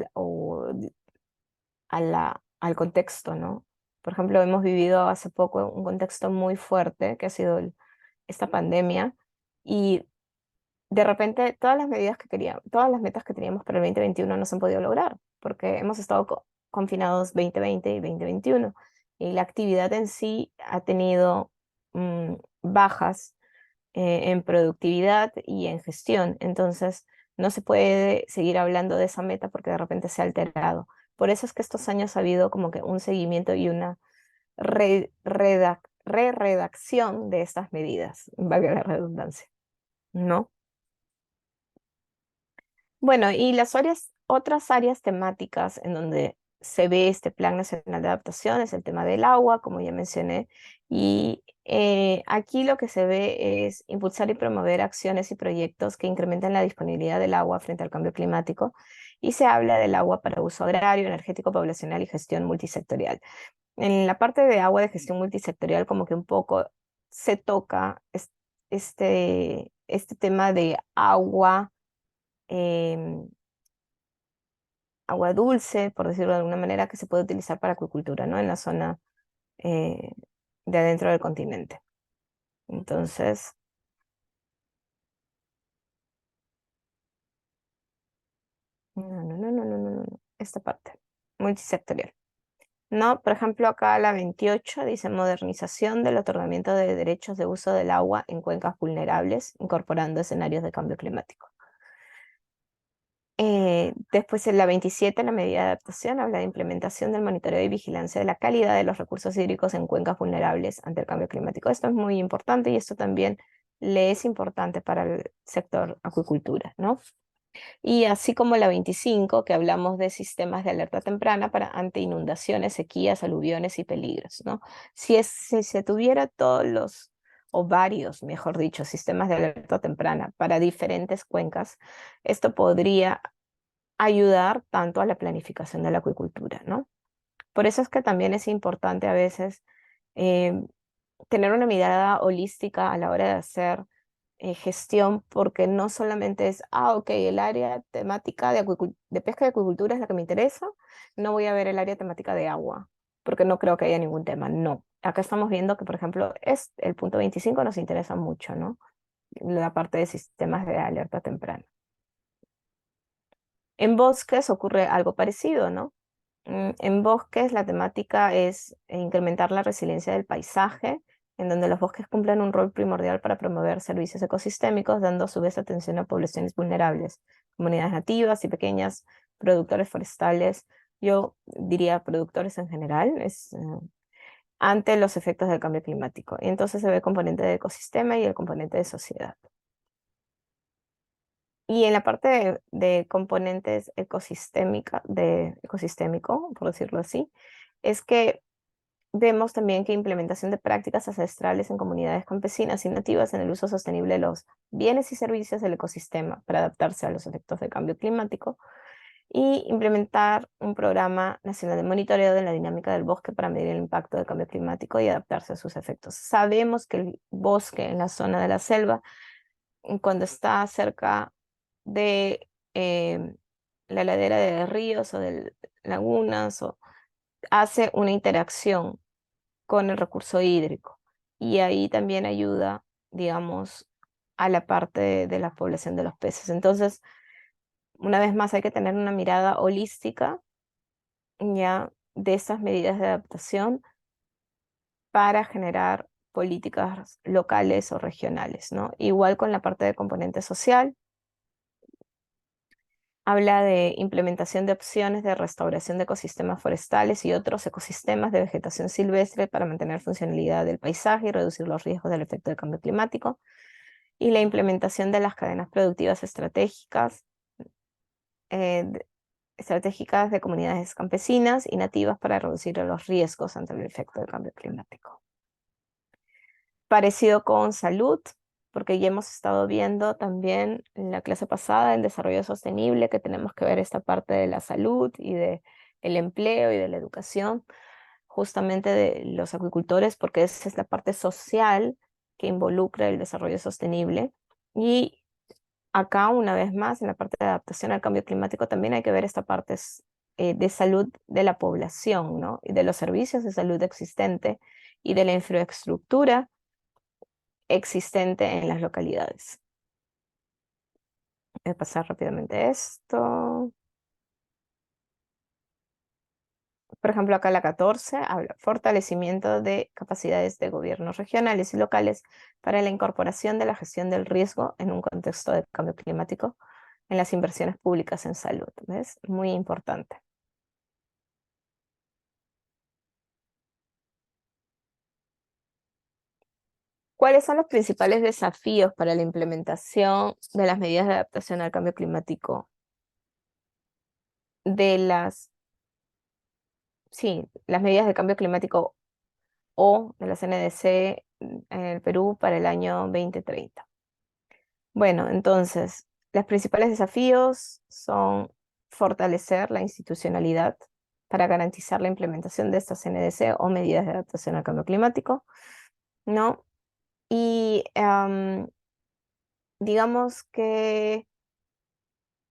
al contexto, ¿no? Por ejemplo, hemos vivido hace poco un contexto muy fuerte que ha sido esta pandemia, y de repente todas las medidas que queríamos, todas las metas que teníamos para el 2021 no se han podido lograr porque hemos estado confinados 2020 y 2021, y la actividad en sí ha tenido bajas en productividad y en gestión. Entonces, no se puede seguir hablando de esa meta porque de repente se ha alterado. Por eso es que estos años ha habido como que un seguimiento y una redacción de estas medidas, valga la redundancia, ¿no? Bueno, y las otras áreas temáticas en donde se ve este Plan Nacional de Adaptación es el tema del agua, como ya mencioné, y aquí lo que se ve es impulsar y promover acciones y proyectos que incrementen la disponibilidad del agua frente al cambio climático, y se habla del agua para uso agrario, energético, poblacional y gestión multisectorial. En la parte de agua de gestión multisectorial como que un poco se toca este tema de agua, em, agua dulce, por decirlo de alguna manera, que se puede utilizar para acuicultura, ¿no? En la zona eh, de adentro del continente. Entonces, no, esta parte, multisectorial. No, por ejemplo, acá la 28 dice modernización del otorgamiento de derechos de uso del agua en cuencas vulnerables, incorporando escenarios de cambio climático. Después en la 27, la medida de adaptación, habla de implementación del monitoreo y vigilancia de la calidad de los recursos hídricos en cuencas vulnerables ante el cambio climático. Esto es muy importante y esto también le es importante para el sector acuicultura, ¿no? Y así como la 25, que hablamos de sistemas de alerta temprana ante inundaciones, sequías, aluviones y peligros, ¿no? Si se tuviera todos los, o varios, mejor dicho, sistemas de alerta temprana para diferentes cuencas, esto podría ayudar tanto a la planificación de la acuicultura, ¿no? Por eso es que también es importante a veces eh, tener una mirada holística a la hora de hacer gestión, porque no solamente es, ok, el área temática de pesca y acuicultura es la que me interesa, no voy a ver el área temática de agua, porque no creo que haya ningún tema, no. Acá estamos viendo que, por ejemplo, el punto 25 nos interesa mucho, ¿no? La parte de sistemas de alerta temprana. En bosques ocurre algo parecido, ¿no? En bosques la temática es incrementar la resiliencia del paisaje, en donde los bosques cumplen un rol primordial para promover servicios ecosistémicos, dando a su vez atención a poblaciones vulnerables, comunidades nativas y pequeñas, productores forestales, yo diría productores en general, ante los efectos del cambio climático. Y entonces se ve el componente de ecosistema y el componente de sociedad. Y en la parte de componentes ecosistémico, por decirlo así, es que vemos también que implementación de prácticas ancestrales en comunidades campesinas y nativas en el uso sostenible de los bienes y servicios del ecosistema para adaptarse a los efectos del cambio climático, y implementar un programa nacional de monitoreo de la dinámica del bosque para medir el impacto del cambio climático y adaptarse a sus efectos. Sabemos que el bosque en la zona de la selva, cuando está cerca de la ladera de ríos o de lagunas, hace una interacción con el recurso hídrico, y ahí también ayuda, digamos, a la parte de la población de los peces. Entonces, una vez más hay que tener una mirada holística ya de estas medidas de adaptación para generar políticas locales o regionales, ¿no? Igual con la parte de componente social. Habla de implementación de opciones de restauración de ecosistemas forestales y otros ecosistemas de vegetación silvestre para mantener funcionalidad del paisaje y reducir los riesgos del efecto del cambio climático. Y la implementación de las cadenas productivas estratégicas, de comunidades campesinas y nativas para reducir los riesgos ante el efecto del cambio climático. Parecido con salud, porque ya hemos estado viendo también en la clase pasada en desarrollo sostenible que tenemos que ver esta parte de la salud y del empleo y de la educación, justamente de los acuicultores, porque esa es la parte social que involucra el desarrollo sostenible. Y acá, una vez más, en la parte de adaptación al cambio climático, también hay que ver esta parte de salud de la población, ¿no? Y de los servicios de salud existente y de la infraestructura existente en las localidades. Voy a pasar rápidamente esto. Por ejemplo, acá la 14 habla fortalecimiento de capacidades de gobiernos regionales y locales para la incorporación de la gestión del riesgo en un contexto de cambio climático en las inversiones públicas en salud. ¿Ves? Muy importante. ¿Cuáles son los principales desafíos para la implementación de las medidas de adaptación al cambio climático? Las medidas de cambio climático o de las NDC en el Perú para el año 2030. Bueno, entonces, los principales desafíos son fortalecer la institucionalidad para garantizar la implementación de estas NDC o medidas de adaptación al cambio climático, ¿no? Y digamos que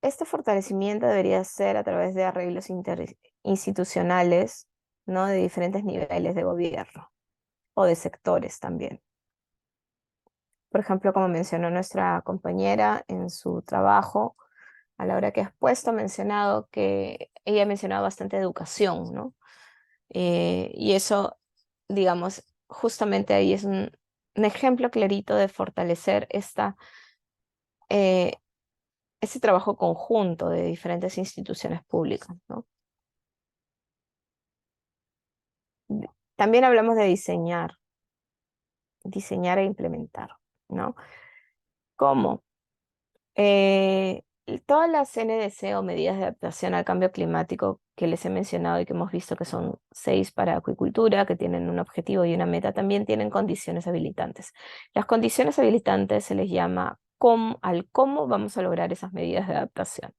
este fortalecimiento debería ser a través de arreglos interinstitucionales, ¿no? De diferentes niveles de gobierno o de sectores también. Por ejemplo, como mencionó nuestra compañera en su trabajo, a la hora que ha expuesto, ha mencionado que ella ha mencionado bastante educación, ¿no? Y eso, digamos, justamente ahí es un ejemplo clarito de fortalecer ese trabajo conjunto de diferentes instituciones públicas, ¿no? También hablamos de diseñar e implementar, ¿no? ¿Cómo? Todas las NDC o medidas de adaptación al cambio climático que les he mencionado y que hemos visto que son 6 para acuicultura, que tienen un objetivo y una meta, también tienen condiciones habilitantes. Las condiciones habilitantes se les llama cómo vamos a lograr esas medidas de adaptación,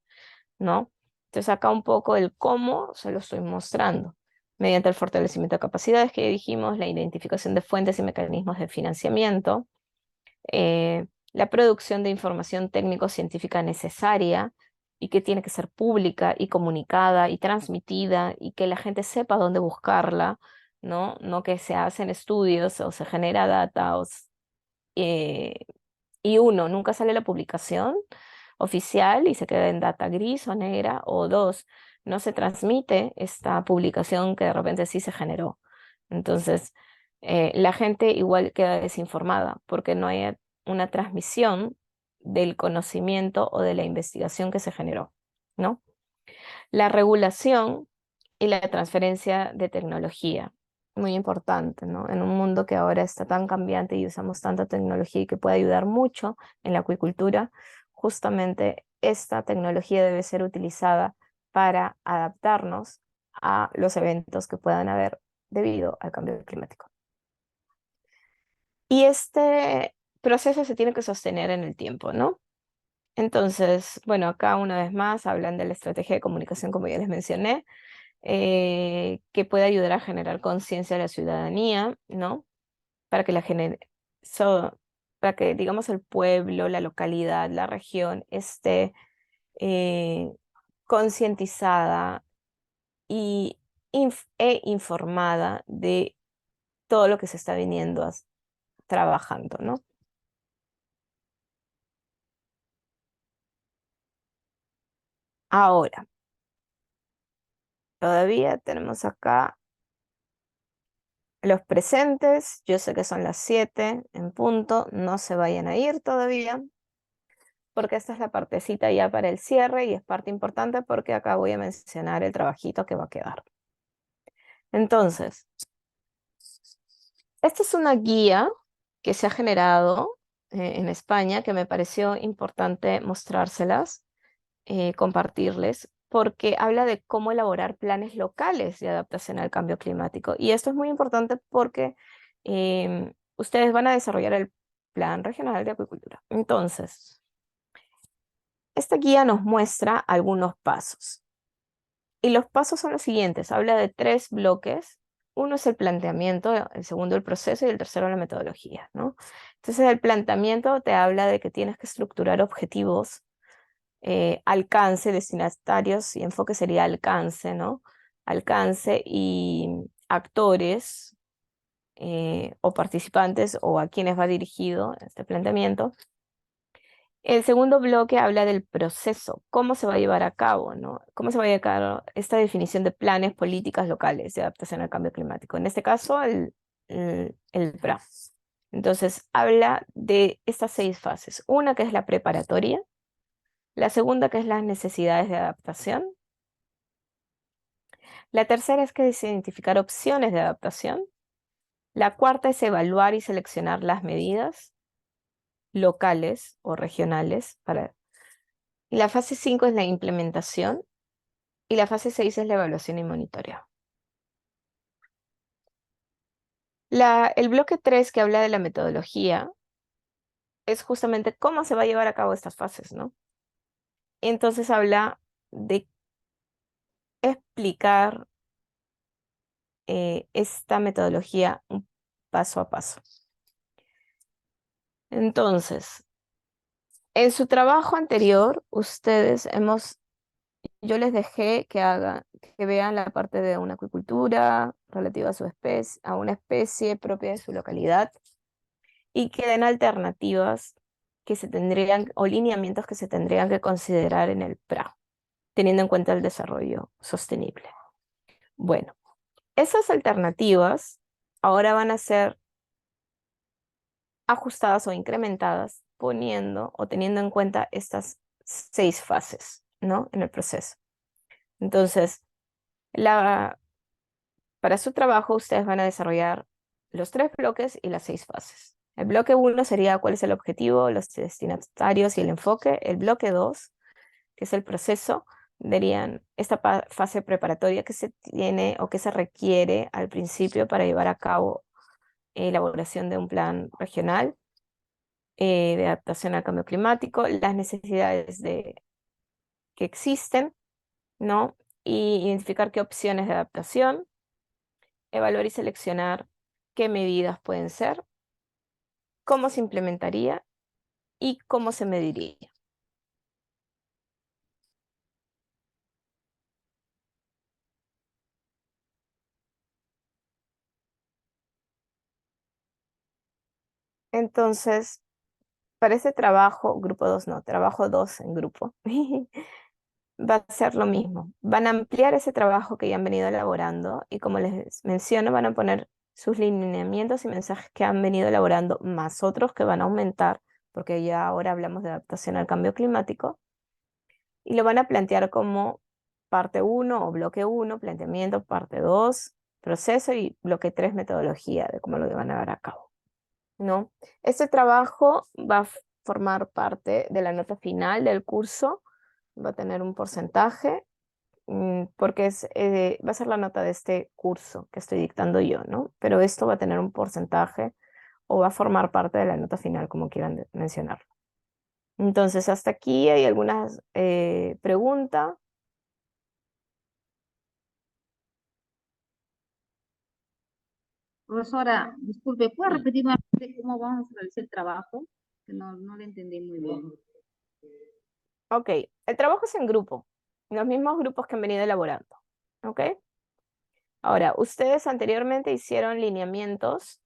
¿no? Entonces acá un poco el cómo se lo estoy mostrando. Mediante el fortalecimiento de capacidades que ya dijimos, la identificación de fuentes y mecanismos de financiamiento, la producción de información técnico-científica necesaria y que tiene que ser pública y comunicada y transmitida y que la gente sepa dónde buscarla, ¿no? No que se hacen estudios o se genera data y nunca sale la publicación oficial y se queda en data gris o negra, o 2, no se transmite esta publicación que de repente sí se generó. Entonces, la gente igual queda desinformada porque no hay una transmisión del conocimiento o de la investigación que se generó, ¿no? La regulación y la transferencia de tecnología, muy importante, ¿no? En un mundo que ahora está tan cambiante y usamos tanta tecnología y que puede ayudar mucho en la acuicultura, justamente esta tecnología debe ser utilizada para adaptarnos a los eventos que puedan haber debido al cambio climático. Y este proceso se tiene que sostener en el tiempo, ¿no? Entonces, bueno, acá una vez más hablan de la estrategia de comunicación, como ya les mencioné, que puede ayudar a generar conciencia de la ciudadanía, ¿no? Para que para que, digamos, el pueblo, la localidad, la región esté concientizada e informada de todo lo que se está viniendo trabajando, ¿no? Ahora, todavía tenemos acá los presentes. Yo sé que son las 7 en punto, no se vayan a ir todavía, porque esta es la partecita ya para el cierre y es parte importante porque acá voy a mencionar el trabajito que va a quedar. Entonces, esta es una guía que se ha generado en España que me pareció importante mostrárselas, compartirles, porque habla de cómo elaborar planes locales de adaptación al cambio climático. Y esto es muy importante porque ustedes van a desarrollar el Plan Regional de Acuicultura. Entonces, esta guía nos muestra algunos pasos. Y los pasos son los siguientes. Habla de 3 bloques. Uno es el planteamiento, el segundo el proceso y el tercero la metodología, ¿no? Entonces el planteamiento te habla de que tienes que estructurar objetivos, alcance, destinatarios, y enfoque sería alcance, ¿no? Alcance y actores o participantes o a quienes va dirigido este planteamiento. El segundo bloque habla del proceso, cómo se va a llevar a cabo, ¿no? Cómo se va a llevar a cabo esta definición de planes, políticas locales de adaptación al cambio climático. En este caso, el PRA. Entonces, habla de estas 6 fases. Una que es la preparatoria, La segunda, que es las necesidades de adaptación. La tercera es que es identificar opciones de adaptación. La cuarta es evaluar y seleccionar las medidas locales o regionales. Y la fase 5 es la implementación. Y la fase 6 es la evaluación y monitoreo. El bloque 3, que habla de la metodología, es justamente cómo se va a llevar a cabo estas fases, ¿no? Entonces habla de explicar esta metodología paso a paso. Entonces, en su trabajo anterior, yo les dejé que vean la parte de una acuicultura relativa a su especie, a una especie propia de su localidad, y que den alternativas que se tendrían, o lineamientos que se tendrían que considerar en el PRA, teniendo en cuenta el desarrollo sostenible. Bueno, esas alternativas ahora van a ser ajustadas o incrementadas poniendo o teniendo en cuenta estas 6 fases, ¿no? En el proceso. Entonces, para su trabajo ustedes van a desarrollar los 3 bloques y las 6 fases. El bloque 1 sería cuál es el objetivo, los destinatarios y el enfoque. El bloque 2, que es el proceso, dirían esta fase preparatoria que se tiene o que se requiere al principio para llevar a cabo elaboración de un plan regional de adaptación al cambio climático, las necesidades que existen, ¿no? Y identificar qué opciones de adaptación, evaluar y seleccionar qué medidas pueden ser, cómo se implementaría y cómo se mediría. Entonces, para ese trabajo, grupo 2 no, trabajo 2 en grupo, va a ser lo mismo. Van a ampliar ese trabajo que ya han venido elaborando y, como les menciono, van a poner sus lineamientos y mensajes que han venido elaborando, más otros que van a aumentar, porque ya ahora hablamos de adaptación al cambio climático, y lo van a plantear como parte 1 o bloque 1, planteamiento, parte 2, proceso, y bloque 3, metodología de cómo lo van a llevar a cabo, ¿no? Este trabajo va a formar parte de la nota final del curso, va a tener un porcentaje, porque va a ser la nota de este curso que estoy dictando yo, ¿no? Pero esto va a tener un porcentaje o va a formar parte de la nota final, como quieran mencionarlo. Entonces, hasta aquí hay algunas preguntas. Profesora, disculpe, ¿puede repetir nuevamente cómo vamos a realizar el trabajo? Que no le entendí muy bien. Ok, el trabajo es en grupo, los mismos grupos que han venido elaborando, ¿ok? Ahora, ustedes anteriormente hicieron lineamientos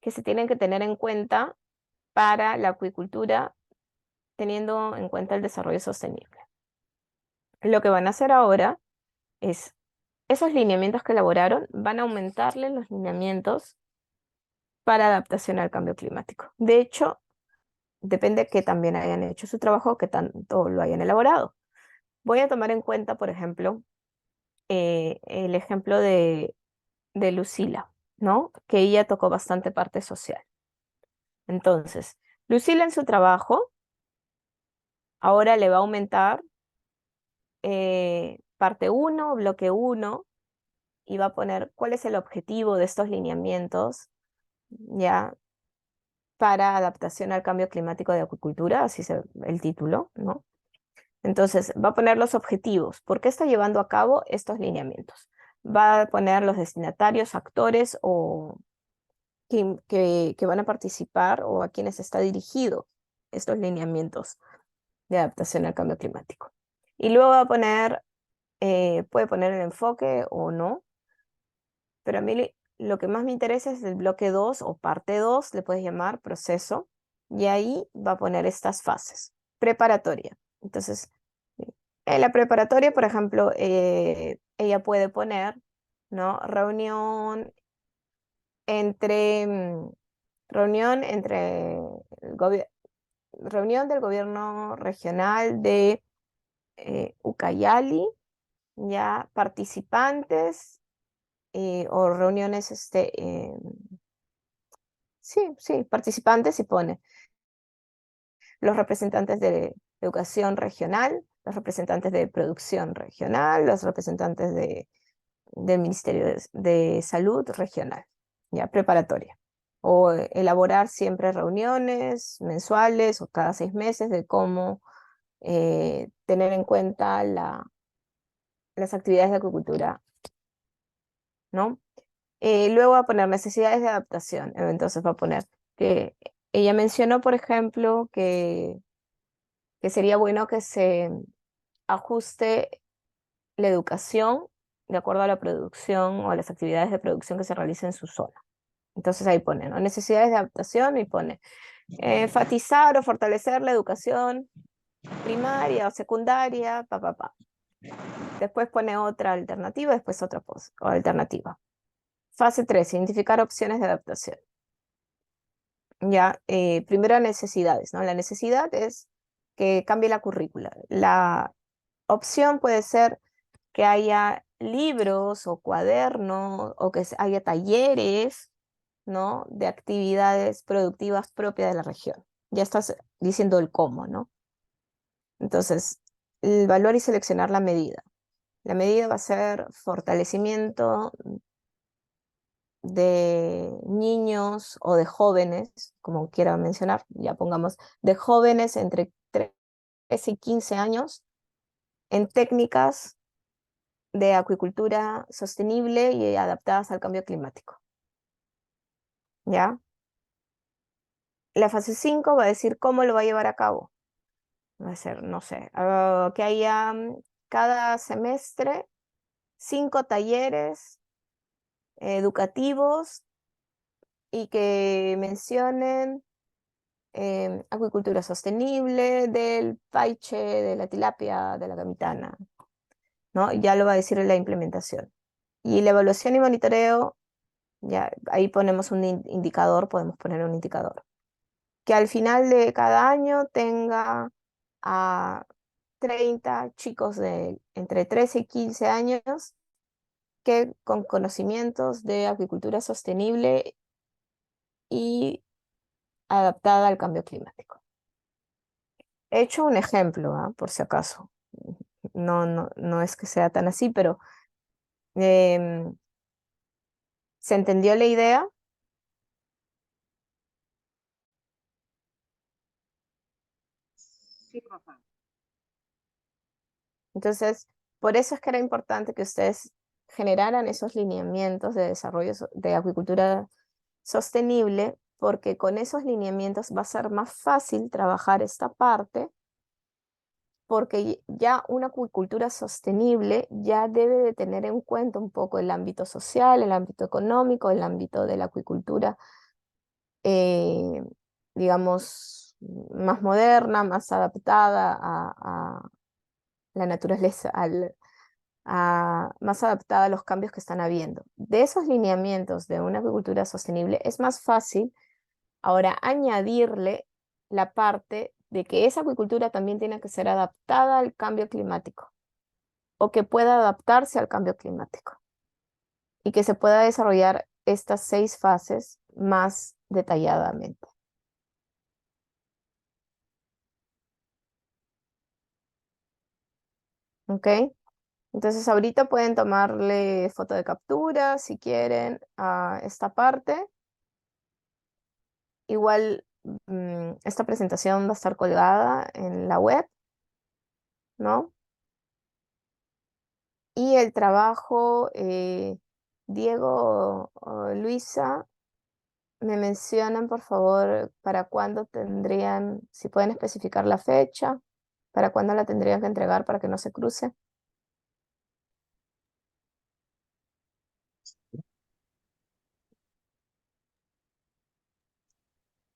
que se tienen que tener en cuenta para la acuicultura, teniendo en cuenta el desarrollo sostenible. Lo que van a hacer ahora es, esos lineamientos que elaboraron, van a aumentarle los lineamientos para adaptación al cambio climático. De hecho, depende que también hayan hecho su trabajo, que tanto lo hayan elaborado. Voy a tomar en cuenta, por ejemplo, el ejemplo de Lucila, ¿no? Que ella tocó bastante parte social. Entonces, Lucila en su trabajo ahora le va a aumentar parte 1, bloque 1, y va a poner cuál es el objetivo de estos lineamientos, ya, para adaptación al cambio climático de acuicultura, así es el título, ¿no? Entonces, va a poner los objetivos. ¿Por qué está llevando a cabo estos lineamientos? Va a poner los destinatarios, actores o que van a participar o a quienes está dirigido estos lineamientos de adaptación al cambio climático. Y luego va a poner, puede poner el enfoque o no, pero a mí lo que más me interesa es el bloque 2 o parte 2, le puedes llamar proceso, y ahí va a poner estas fases. Preparatoria. Entonces, en la preparatoria, por ejemplo, ella puede poner, ¿no? Reunión entre el reunión del gobierno regional de Ucayali, ya participantes o reuniones, sí, participantes y pone los representantes de educación regional, los representantes de producción regional, los representantes del Ministerio de Salud regional, ya preparatoria. O elaborar siempre reuniones mensuales o cada 6 meses de cómo tener en cuenta las actividades de acuicultura, ¿no? Luego va a poner necesidades de adaptación. Entonces va a poner que ella mencionó, por ejemplo, que sería bueno que se ajuste la educación de acuerdo a la producción o a las actividades de producción que se realicen en su zona. Entonces ahí pone, ¿no? Necesidades de adaptación y pone enfatizar o fortalecer la educación primaria o secundaria, Después pone otra alternativa, después otra alternativa. Fase 3, identificar opciones de adaptación. Ya, primero necesidades, ¿no? La necesidad es que cambie la currícula. La opción puede ser que haya libros o cuadernos o que haya talleres, ¿no? De actividades productivas propias de la región. Ya estás diciendo el cómo, ¿no? Entonces, el valor y seleccionar la medida. La medida va a ser fortalecimiento de niños o de jóvenes, como quiera mencionar, ya pongamos, de jóvenes entre 13 y 15 años en técnicas de acuicultura sostenible y adaptadas al cambio climático. ¿Ya? La fase 5 va a decir cómo lo va a llevar a cabo. Va a ser, no sé, que haya cada semestre 5 talleres educativos y que mencionen acuicultura sostenible del paiche, de la tilapia, de la gamitana, ¿no? Ya lo va a decir en la implementación. Y la evaluación y monitoreo, ya ahí ponemos un indicador, podemos poner un indicador. Que al final de cada año tenga a 30 chicos de entre 13 y 15 años que con conocimientos de acuicultura sostenible y adaptada al cambio climático. He hecho un ejemplo, por si acaso. No es que sea tan así, pero ¿se entendió la idea? Sí, profe. Entonces, por eso es que era importante que ustedes generaran esos lineamientos de desarrollo de acuicultura sostenible, porque con esos lineamientos va a ser más fácil trabajar esta parte, porque ya una acuicultura sostenible ya debe de tener en cuenta un poco el ámbito social, el ámbito económico, el ámbito de la acuicultura, digamos, más moderna, más adaptada a la naturaleza, más adaptada a los cambios que están habiendo. De esos lineamientos de una agricultura sostenible es más fácil ahora añadirle la parte de que esa acuicultura también tiene que ser adaptada al cambio climático o que pueda adaptarse al cambio climático y que se pueda desarrollar estas 6 fases más detalladamente. ¿Ok? Entonces ahorita pueden tomarle foto de captura si quieren a esta parte. Igual esta presentación va a estar colgada en la web, ¿no? Y el trabajo, Diego o Luisa, me mencionan por favor para cuándo tendrían, si pueden especificar la fecha, para cuándo la tendrían que entregar para que no se cruce.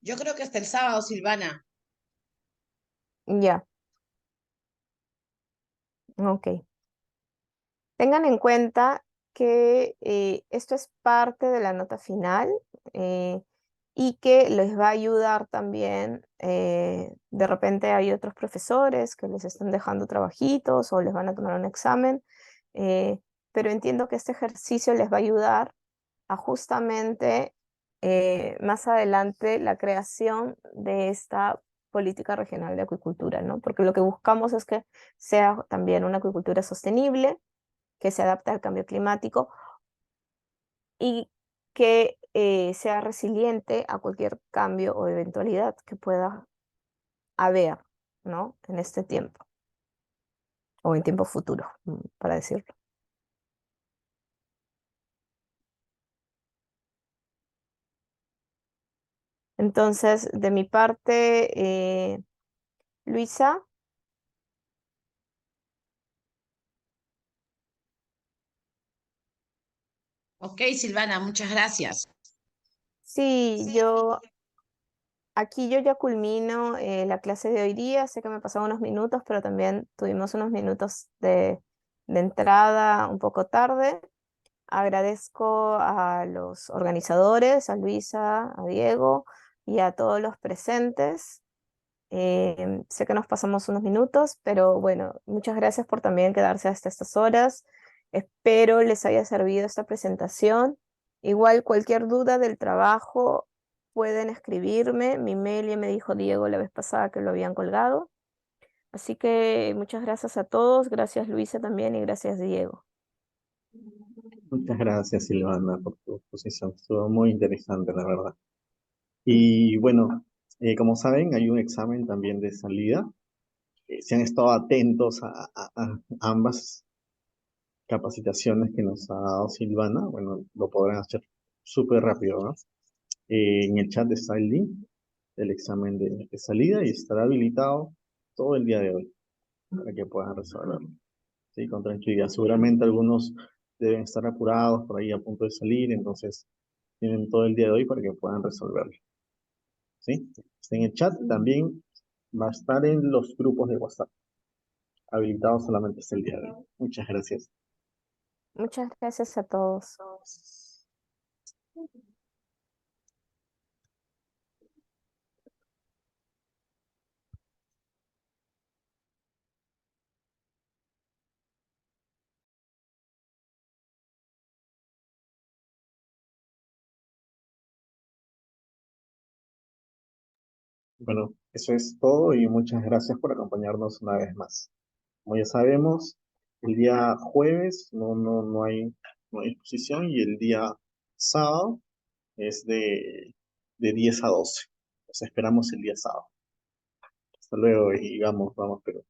Yo creo que hasta el sábado, Silvana. Ya, ok. Tengan en cuenta que esto es parte de la nota final. y que les va a ayudar también. De repente hay otros profesores que les están dejando trabajitos o les van a tomar un examen, pero entiendo que este ejercicio les va a ayudar a justamente más adelante la creación de esta política regional de acuicultura, ¿no? Porque lo que buscamos es que sea también una acuicultura sostenible, que se adapte al cambio climático y que sea resiliente a cualquier cambio o eventualidad que pueda haber, ¿no? En este tiempo o en tiempo futuro, para decirlo. Entonces, de mi parte, Luisa, Ok, Silvana, muchas gracias. sí, aquí yo ya culmino la clase de hoy día. Sé que me pasaron unos minutos, pero también tuvimos unos minutos de entrada un poco tarde. Agradezco a los organizadores, a Luisa, a Diego y a todos los presentes. Sé que nos pasamos unos minutos, pero bueno, muchas gracias por también quedarse hasta estas horas. Espero les haya servido esta presentación. Igual cualquier duda del trabajo pueden escribirme. Mi mail ya me dijo Diego la vez pasada que lo habían colgado. Así que muchas gracias a todos. Gracias Luisa también y gracias Diego. Muchas gracias, Silvana, por tu exposición. Estuvo muy interesante, la verdad. Y bueno, como saben, hay un examen también de salida. Si han estado atentos a ambas capacitaciones que nos ha dado Silvana, bueno, lo podrán hacer súper rápido, ¿no? En el chat está el link del examen de salida y estará habilitado todo el día de hoy para que puedan resolverlo, ¿sí? Con tranquilidad. Seguramente algunos deben estar apurados por ahí a punto de salir, entonces tienen todo el día de hoy para que puedan resolverlo, ¿sí? Está en el chat, también va a estar en los grupos de WhatsApp, habilitado solamente hasta el día de hoy. Muchas gracias. Muchas gracias a todos. Bueno, eso es todo y muchas gracias por acompañarnos una vez más. Como ya sabemos, el día jueves no hay exposición y el día sábado es de 10 a 12. Los esperamos el día sábado. Hasta luego y vamos, Perú.